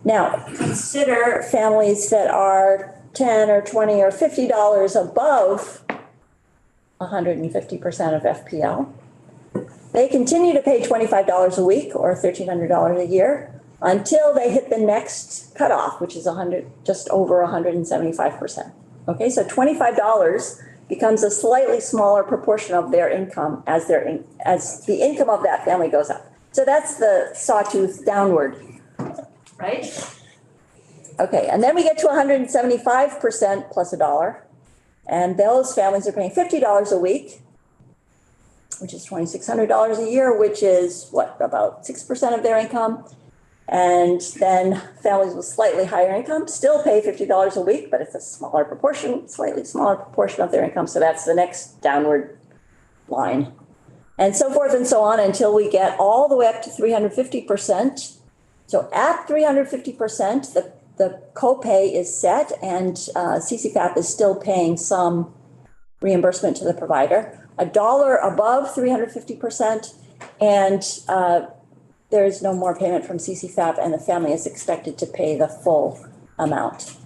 Now, consider families that are $10 or $20 or $50 above 150% of FPL. They continue to pay $25 a week or $1,300 a year until they hit the next cutoff, which is just over 175%. Okay, so $25 becomes a slightly smaller proportion of their income as the income of that family goes up. So that's the sawtooth downward, right? Okay, and then we get to 175% plus $1, and those families are paying $50 a week, which is $2,600 a year, which is what, about 6% of their income. And then families with slightly higher income still pay $50 a week, but it's a smaller proportion, slightly smaller proportion of their income. So that's the next downward line. And so forth and so on until we get all the way up to 350%. So at 350%, the copay is set and CCFAP is still paying some reimbursement to the provider. $1 above 350%, and there is no more payment from CCFAP, and the family is expected to pay the full amount.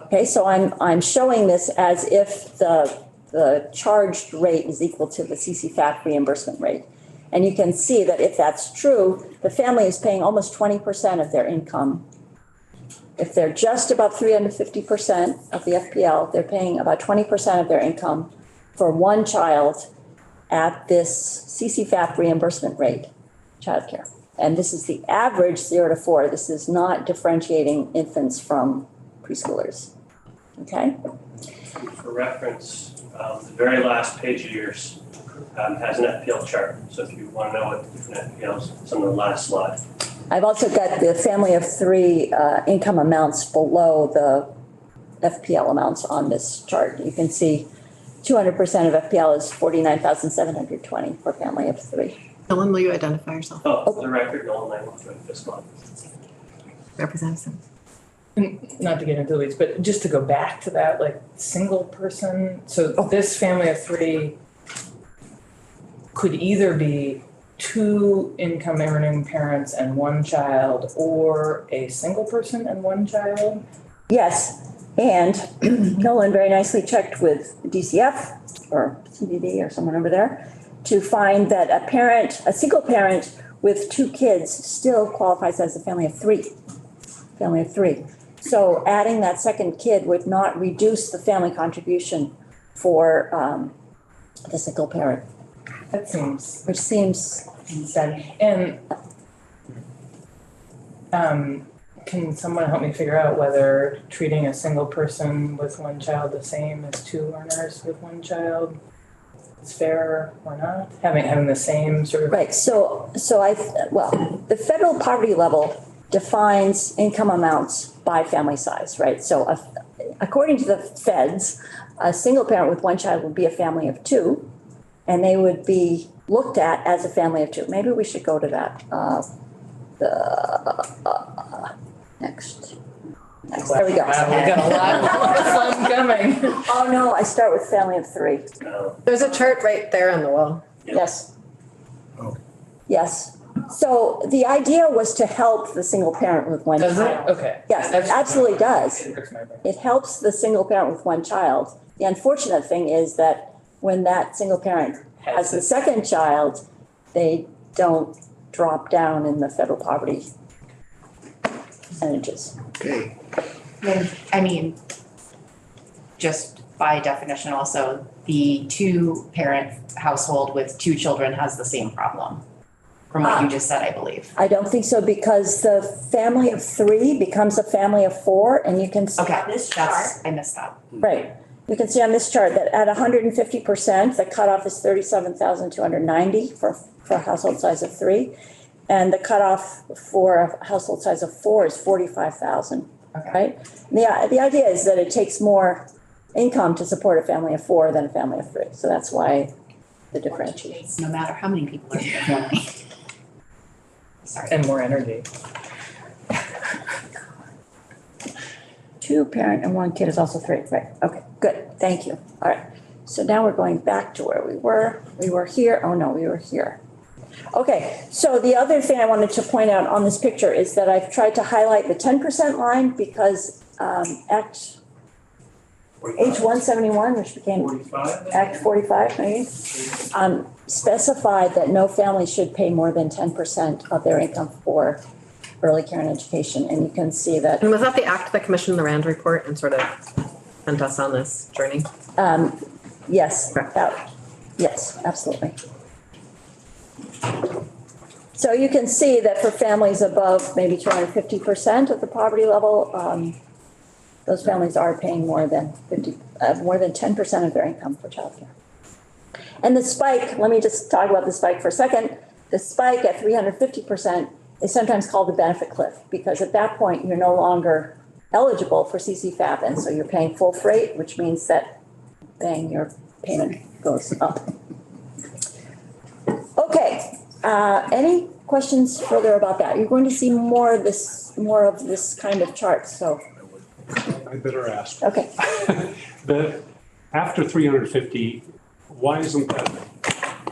Okay, so I'm showing this as if the charged rate is equal to the CCFAP reimbursement rate. And you can see that if that's true, the family is paying almost 20% of their income. If they're just above 350% of the FPL, they're paying about 20% of their income for one child at this CCFAP reimbursement rate, childcare. And this is the average 0 to 4. This is not differentiating infants from preschoolers. Okay? For reference, the very last page of yours has an FPL chart. So if you want to know what the different FPLs, it's on the last slide. I've also got the family of 3 income amounts below the FPL amounts on this chart. You can see 200% of FPL is 49,720 for family of 3. Ellen, will you identify yourself? Oh, for the record, Nolan Langlois with this one. Representative. Not to get into the weeds, but just to go back to that, like single person, so this family of 3 could either be 2 income earning parents and 1 child, or a single person and 1 child? Yes, and Nolan very nicely checked with DCF or CDD or someone over there to find that a single parent with 2 kids still qualifies as a family of 3. Family of 3. So adding that second kid would not reduce the family contribution for the single parent. That seems Which seems insane. And can someone help me figure out whether treating a single person with 1 child the same as 2 earners with 1 child is fair or not? Having the same sort of. right. So the federal poverty level defines income amounts by family size, right? So according to the feds, a single parent with 1 child would be a family of 2, and they would be looked at as a family of 2. Maybe we should go to that. Next. There we go. Wow, we got a lot of fun coming. Oh no, I start with family of 3. There's a chart right there on the wall. Yes. Oh. Yes. So the idea was to help the single parent with 1 Does child. it? Okay. Yes, it absolutely does. It works my brain. It helps the single parent with 1 child. The unfortunate thing is that when that single parent has the second child, they don't drop down in the federal poverty percentages. Okay. And I mean, just by definition also, the 2-parent household with 2 children has the same problem, from what you just said, I believe. I don't think so, because the family of 3 becomes a family of 4, and you can see Okay, on this chart. I missed that. Right. You can see on this chart that at 150%, the cutoff is 37,290 for a household size of 3. And the cutoff for a household size of 4 is 45,000, Okay. right? The idea is that it takes more income to support a family of 4 than a family of 3. So that's why the differentiation. No matter how many people are in the family. Sorry. And more energy. 2 parent and 1 kid is also 3, right? Okay, good, thank you. All right, so now we're going back to where we were. We were here, oh no, we were here. Okay, so the other thing I wanted to point out on this picture is that I've tried to highlight the 10% line because Act H171, which became 45? Act 45, maybe, specified that no family should pay more than 10% of their income for early care and education. And you can see that, And was that the act that commissioned the Rand report and sort of sent us on this journey? yes, yes, absolutely. So you can see that for families above maybe 250% of the poverty level, those families are paying more than 10% of their income for childcare. And the spike, let me just talk about the spike for a second. The spike at 350% is sometimes called the benefit cliff, because at that point, you're no longer eligible for CCFAP, and so you're paying full freight, which means that bang, your payment goes up. Okay, any questions further about that? You're going to see more of this kind of chart, so, I better ask. okay. After 350, why isn't that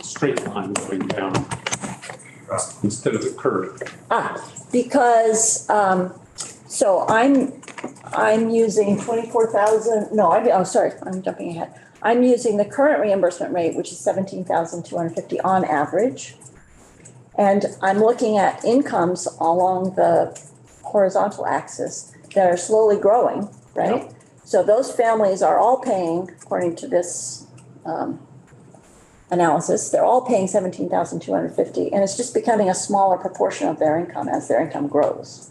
straight line going down instead of the curve? Because, so I'm using 24,000, no, I'm jumping ahead. I'm using the current reimbursement rate, which is 17,250 on average. And I'm looking at incomes along the horizontal axis that are slowly growing, right? Yep. So those families are all paying, according to this analysis, they're all paying 17,250, and it's just becoming a smaller proportion of their income as their income grows.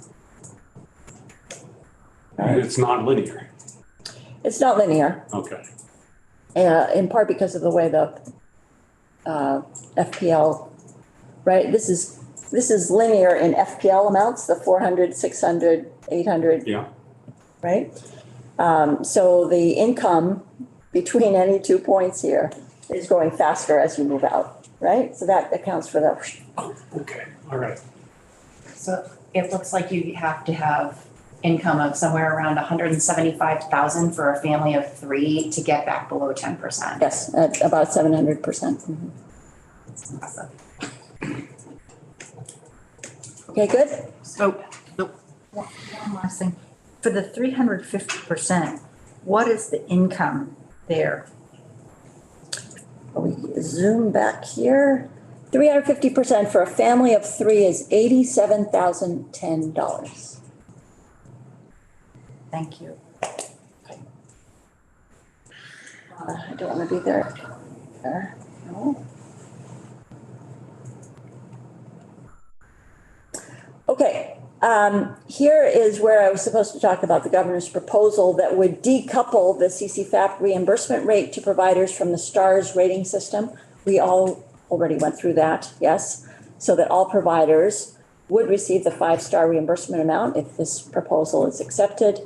And it's not linear. It's not linear. Okay. In part because of the way the FPL, right? This is linear in FPL amounts, the 400, 600, 800. Yeah. Right? So the income between any 2 points here is growing faster as you move out, right? So that accounts for that. Oh, okay. All right. So it looks like you have to have income of somewhere around 175,000 for a family of 3 to get back below 10%. Yes, at about 700%. Mm-hmm. Awesome. Okay, good? So, one last thing. For the 350%, what is the income there? We zoom back here. 350% for a family of 3 is $87,010. Thank you. I don't want to be there. No. Okay, here is where I was supposed to talk about the governor's proposal that would decouple the CCFAP reimbursement rate to providers from the STARS rating system. We all already went through that, yes, so that all providers would receive the 5-star reimbursement amount if this proposal is accepted.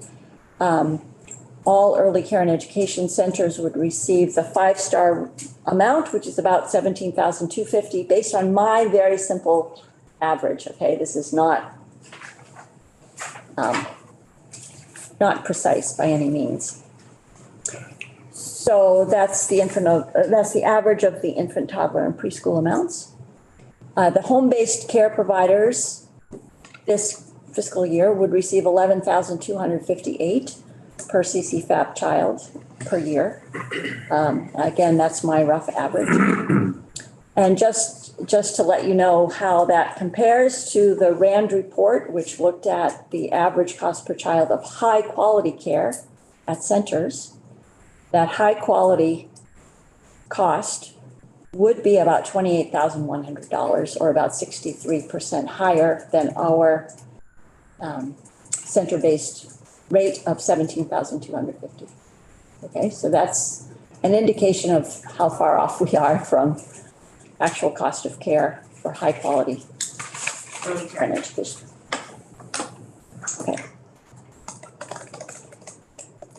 All early care and education centers would receive the 5-star amount, which is about 17,250, based on my very simple average. Okay, this is not precise by any means. So that's the average of the infant, toddler, and preschool amounts. The home-based care providers this fiscal year would receive 11,258 per CCFAP child per year. Again, that's my rough average. And just to let you know how that compares to the RAND report, which looked at the average cost per child of high quality care at centers, that high quality cost would be about $28,100, or about 63% higher than our center-based rate of 17,250. Okay, so that's an indication of how far off we are from actual cost of care for high quality early care and education. Okay.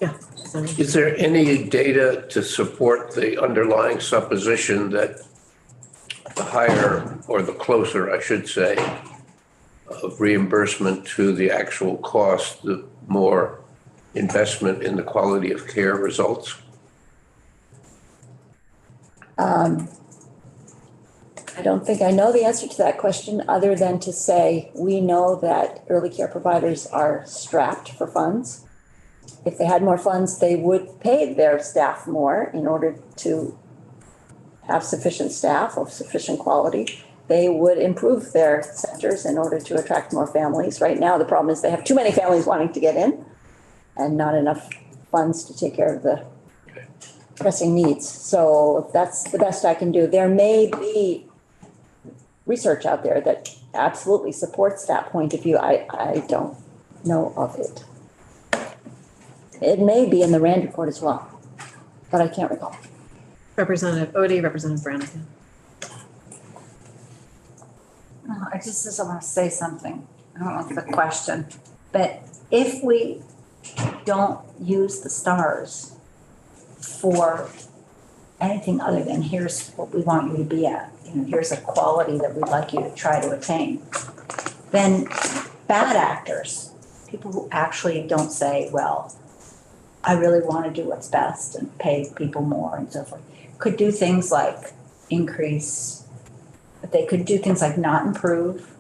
Yeah. Is there any data to support the underlying supposition that the higher, or the closer, I should say, of reimbursement to the actual cost, the more investment in the quality of care results? I don't think I know the answer to that question, other than to say we know that early care providers are strapped for funds. If they had more funds, they would pay their staff more in order to have sufficient staff of sufficient quality. They would improve their centers in order to attract more families. Right now, the problem is they have too many families wanting to get in and not enough funds to take care of the pressing needs. So that's the best I can do. There may be research out there that absolutely supports that point of view. I don't know of it. It may be in the RAND report as well, but I can't recall. Representative Odie, Representative Brannigan. I just want to say something. I don't know if it's a question, but if we don't use the stars for anything other than here's what we want you to be at, here's a quality that we'd like you to try to attain, then bad actors, people who actually don't say, well, I really want to do what's best and pay people more and so forth, could do things like increase, but they could do things like not improve,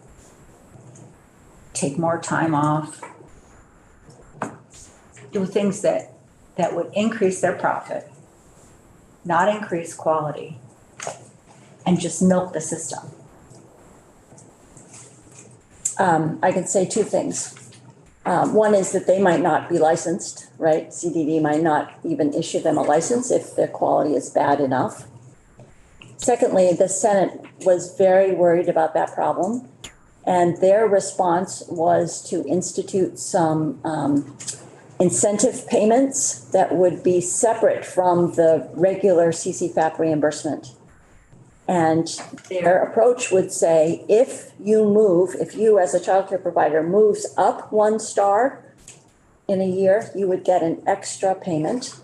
take more time off, do things that would increase their profit, not increase quality, and just milk the system. I can say two things. One is that they might not be licensed, right? CDD might not even issue them a license if their quality is bad enough. Secondly, the Senate was very worried about that problem, and their response was to institute some incentive payments that would be separate from the regular CCFAP reimbursement. And their approach would say, if you as a childcare provider moves up 1 star in a year, you would get an extra payment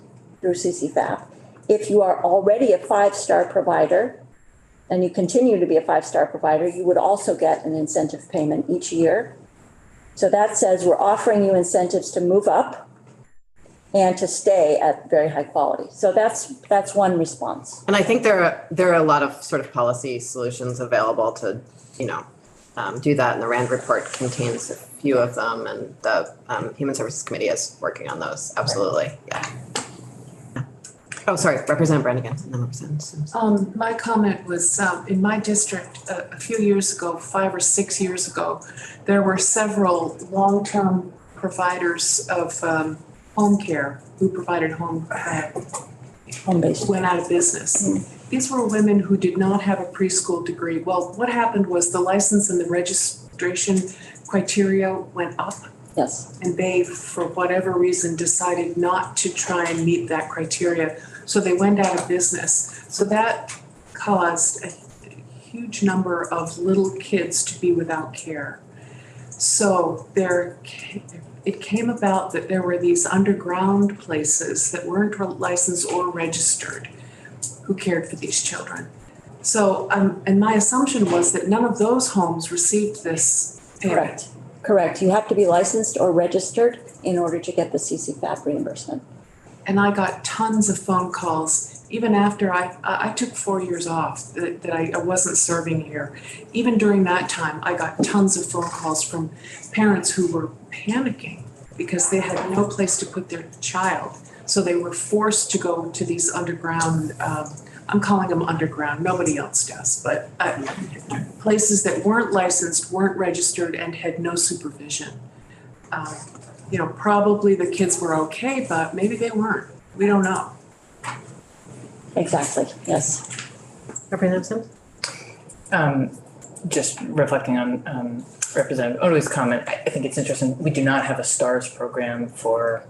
through CCFAP. If you are already a 5-star provider and you continue to be a 5-star provider, you would also get an incentive payment each year. So that says we're offering you incentives to move up and to stay at very high quality. So that's one response. And I think there are a lot of sort of policy solutions available to, do that. And the RAND report contains a few of them, and the Human Services Committee is working on those. Absolutely, yeah. Oh, sorry, Representative Brannigan, and then Representative Sims. My comment was, in my district, a few years ago, 5 or 6 years ago, there were several long-term providers of home care who provided Home-based. went out of business. These were women who did not have a preschool degree. Well, what happened was the license and the registration criteria went up. Yes. And they, for whatever reason, decided not to try and meet that criteria. So they went out of business. So that caused a huge number of little kids to be without care. So it came about that there were these underground places that weren't licensed or registered who cared for these children. So, and my assumption was that none of those homes received this payment. Correct. You have to be licensed or registered in order to get the CCFAP reimbursement. And I got tons of phone calls, even after I took 4 years off, that I wasn't serving here. Even during that time, I got tons of phone calls from parents who were panicking because they had no place to put their child. So they were forced to go to these underground, I'm calling them underground, nobody else does, but places that weren't licensed, weren't registered, and had no supervision. Probably the kids were okay, but maybe they weren't. We don't know. Exactly, yes. Representative Sims? Just reflecting on Representative Odoi's comment, I think it's interesting, we do not have a STARS program for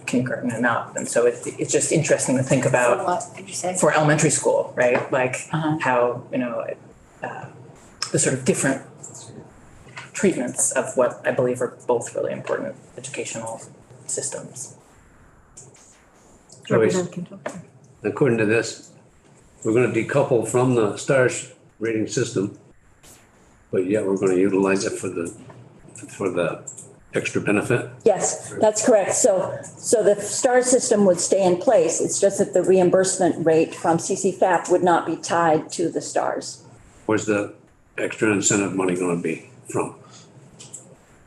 kindergarten and up. And so it's just interesting to think about What did you say? for elementary school, right? Like how, the sort of different treatments of what I believe are both really important educational systems. Joyce, Representative Quinto? according to this, we're gonna decouple from the STARS rating system, but yet we're gonna utilize it for the extra benefit? Yes, that's correct. So the STAR system would stay in place. It's just that the reimbursement rate from CCFAP would not be tied to the STARS. Where's the extra incentive money gonna be from?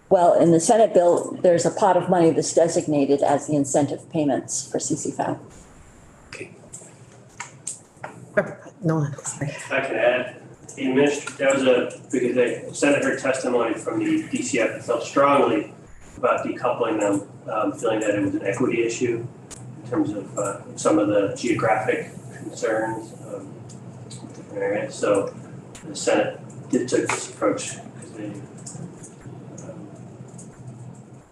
Well, in the Senate bill, there's a pot of money that's designated as the incentive payments for CCFAP. Okay. Nolan, sorry. If I can add, because the Senate heard testimony from the DCF that felt strongly about decoupling them, feeling that it was an equity issue in terms of some of the geographic concerns of different areas. So the Senate did take this approach because they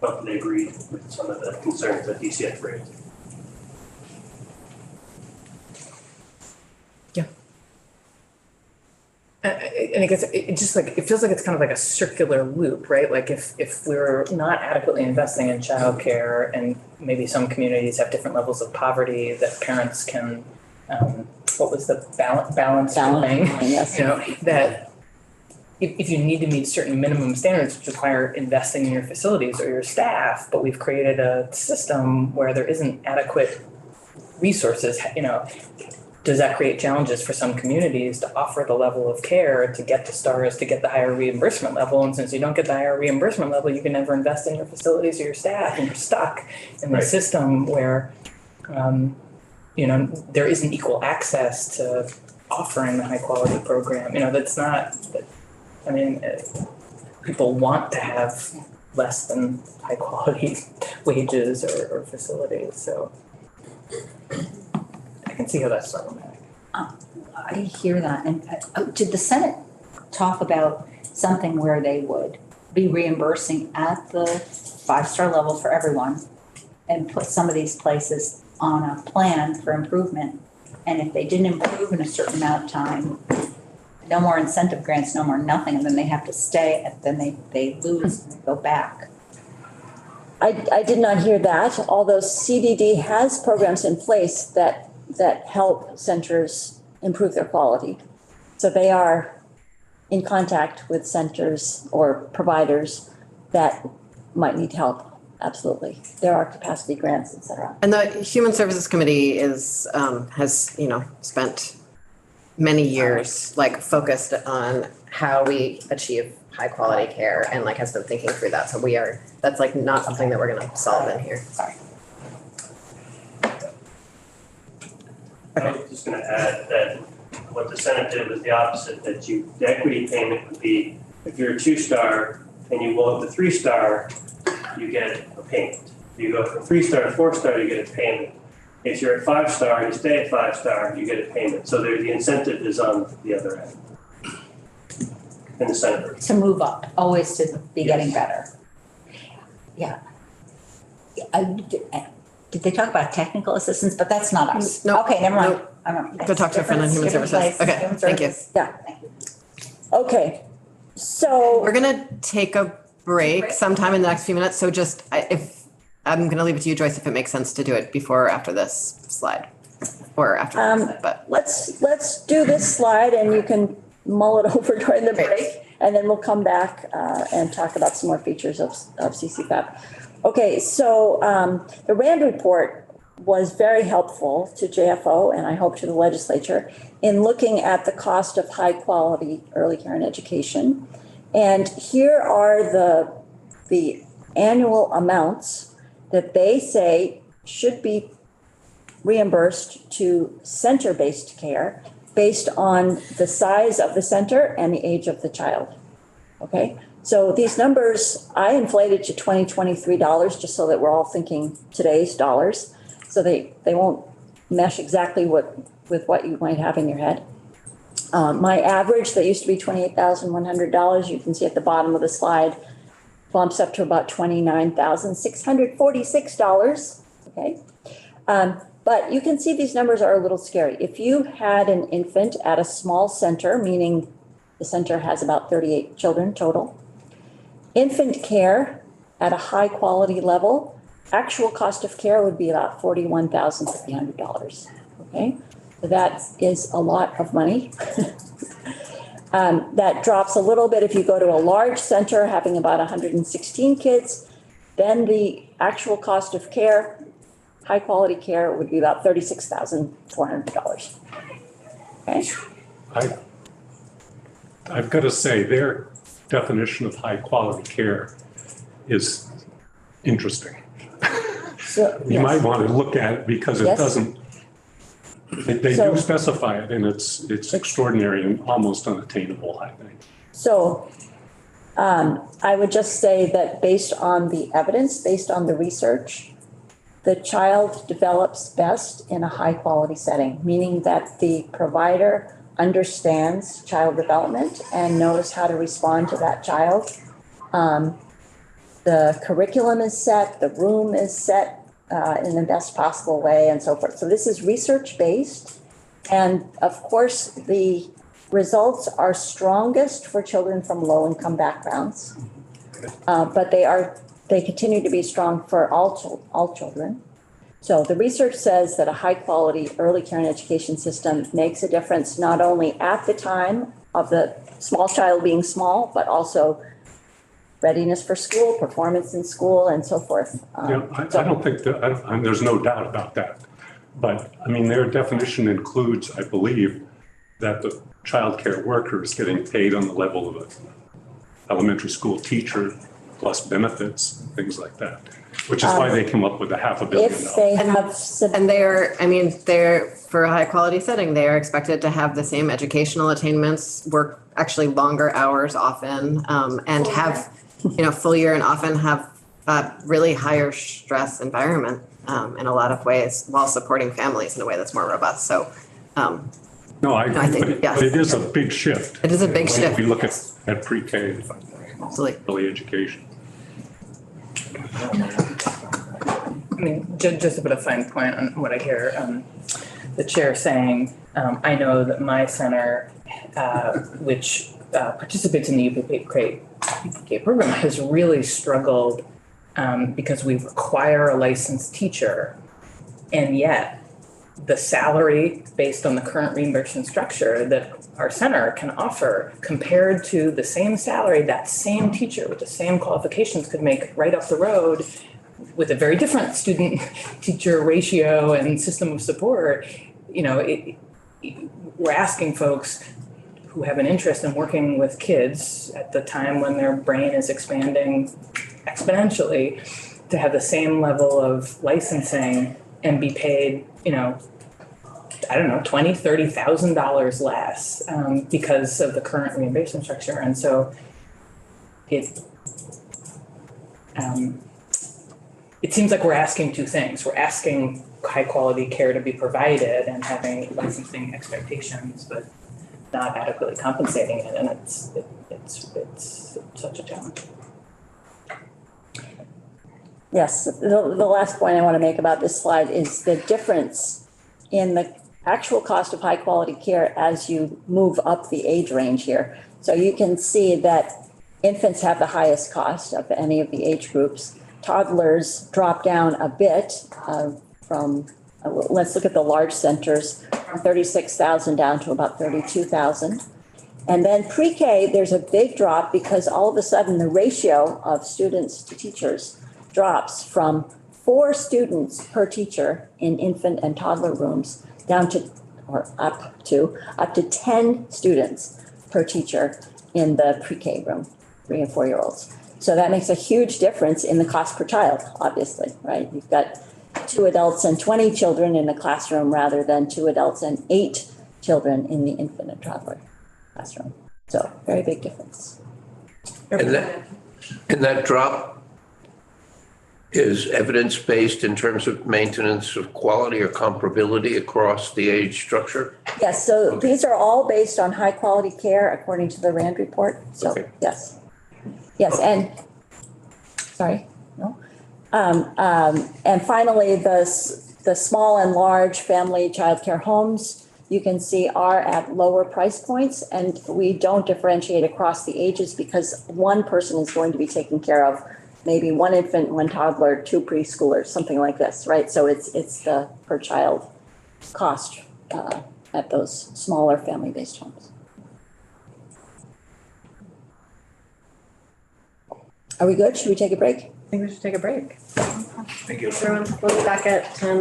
felt they agreed with some of the concerns that DCF raised. and I guess it just like, it feels like it's kind of like a circular loop, right? Like if we're not adequately investing in childcare and maybe some communities have different levels of poverty that parents can, what was the balance thing? Yes. You know, that if you need to meet certain minimum standards, which require investing in your facilities or your staff, but we've created a system where there isn't adequate resources, you know, does that create challenges for some communities to offer the level of care to get to stars, to get the higher reimbursement level? And since you don't get the higher reimbursement level, you can never invest in your facilities or your staff, and you're stuck in the Right. system where, you know, there isn't equal access to offering a high quality program. You know, that's not, I mean, people want to have less than high quality wages or facilities, so I can see how that's problematic. I hear that. And did the Senate talk about something where they would be reimbursing at the 5-star level for everyone and put some of these places on a plan for improvement? And if they didn't improve in a certain amount of time, no more incentive grants, no more nothing, and then they have to stay, and then they lose and they go back. I did not hear that, although CDD has programs in place that help centers improve their quality. So they are in contact with centers or providers that might need help. Absolutely. There are capacity grants, et cetera. And the Human Services Committee is, has, you know, spent many years like focused on how we achieve high quality care and like has been thinking through that. So that's like not something that we're gonna solve in here. Sorry. I was just gonna add that what the Senate did was the opposite, that the equity payment would be, if you're a 2-star and you go up to 3-star, you get a payment. If you go from 3-star to 4-star, you get a payment. If you're at 5-star and you stay at 5-star, you get a payment. So the incentive is on the other end. In the Senate. To move up, always to be getting better. Yeah. Did they talk about technical assistance? But that's not us. Nope. Okay, never mind. Nope. Go talk to a friend on Human Services. Okay, thank you. Yeah. Okay, so. We're gonna take a break sometime in the next few minutes. So just, I'm gonna leave it to you, Joyce, if it makes sense to do it before or after this slide. Or after this slide, but. Let's do this slide and you can mull it over during the break. And then we'll come back and talk about some more features of CCFAP. Okay, so the RAND report was very helpful to JFO and I hope to the legislature in looking at the cost of high quality early care and education. And here are the annual amounts that they say should be reimbursed to center-based care based on the size of the center and the age of the child. Okay, so these numbers I inflated to $2023 just so that we're all thinking today's dollars. So they won't mesh exactly with what you might have in your head. My average that used to be $28,100, you can see at the bottom of the slide, bumps up to about $29,646. Okay. But you can see these numbers are a little scary. If you had an infant at a small center, meaning the center has about 38 children total, infant care at a high quality level, actual cost of care would be about $41,300. Okay, so that is a lot of money. That drops a little bit if you go to a large center having about 116 kids, then the actual cost of care, high quality care, would be about $36,400. Okay. I've got to say, their definition of high quality care is interesting. So, You yes. might want to look at it because it Yes. doesn't, they So- do specify it and it's extraordinary and almost unattainable, I think. So I would just say that based on the evidence, based on the research, the child develops best in a high quality setting, meaning that the provider understands child development and knows how to respond to that child. The curriculum is set, the room is set in the best possible way and so forth. So this is research based. And of course, the Results are strongest for children from low-income backgrounds. But they continue to be strong for all children. So the research says that a high-quality early care and education system makes a difference not only at the time of the small child being small, but also readiness for school, performance in school, and so forth. Yeah, I don't think that, and there's no doubt about that. But, I mean, their definition includes, I believe, that the childcare worker is getting paid on the level of an elementary school teacher plus benefits, things like that, which is why they came up with $500 million. If they have. And they're, for a high quality setting, they are expected to have the same educational attainments, work actually longer hours often, and have, full year, and often have a really higher stress environment in a lot of ways while supporting families in a way that's more robust. So, No, I think, agree, yes. but it is a big shift. It is a big If shift. you look at pre-K, Absolutely. early education. I mean, just to put a fine point on what I hear the chair saying, I know that my center, which participates in the UPK program, has really struggled because we require a licensed teacher, and yet the salary based on the current reimbursement structure that our center can offer compared to the same salary that same teacher with the same qualifications could make right up the road with a very different student teacher ratio and system of support. We're asking folks who have an interest in working with kids at the time when their brain is expanding exponentially to have the same level of licensing and be paid, $20,000, $30,000 less because of the current reimbursement structure. And so it seems like we're asking two things. We're asking high quality care to be provided and having licensing expectations, but not adequately compensating it. And it's such a challenge. Yes, the last point I want to make about this slide is the difference in the actual cost of high quality care as you move up the age range here. So you can see that infants have the highest cost of any of the age groups. Toddlers drop down a bit from, let's look at the large centers, from 36,000 down to about 32,000. And then pre-K, there's a big drop because all of a sudden the ratio of students to teachers drops from 4 students per teacher in infant and toddler rooms down to, or up to 10 students per teacher in the pre-K room, 3 and 4-year-olds. So that makes a huge difference in the cost per child, obviously, right? You've got 2 adults and 20 children in the classroom rather than 2 adults and 8 children in the infant and toddler classroom. So very big difference. And that drop is evidence-based in terms of maintenance of quality or comparability across the age structure? Yes, so these are all based on high quality care according to the RAND report. So, Okay. yes. Yes, and, sorry, no. And finally, the small and large family childcare homes, you can see are at lower price points, and we don't differentiate across the ages because one person is going to be taking care of maybe 1 infant, 1 toddler, 2 preschoolers, something like this, right? So it's the per child cost at those smaller family-based homes. Are we good? Should we take a break? I think we should take a break. Thank you. Everyone, we'll be back at 10.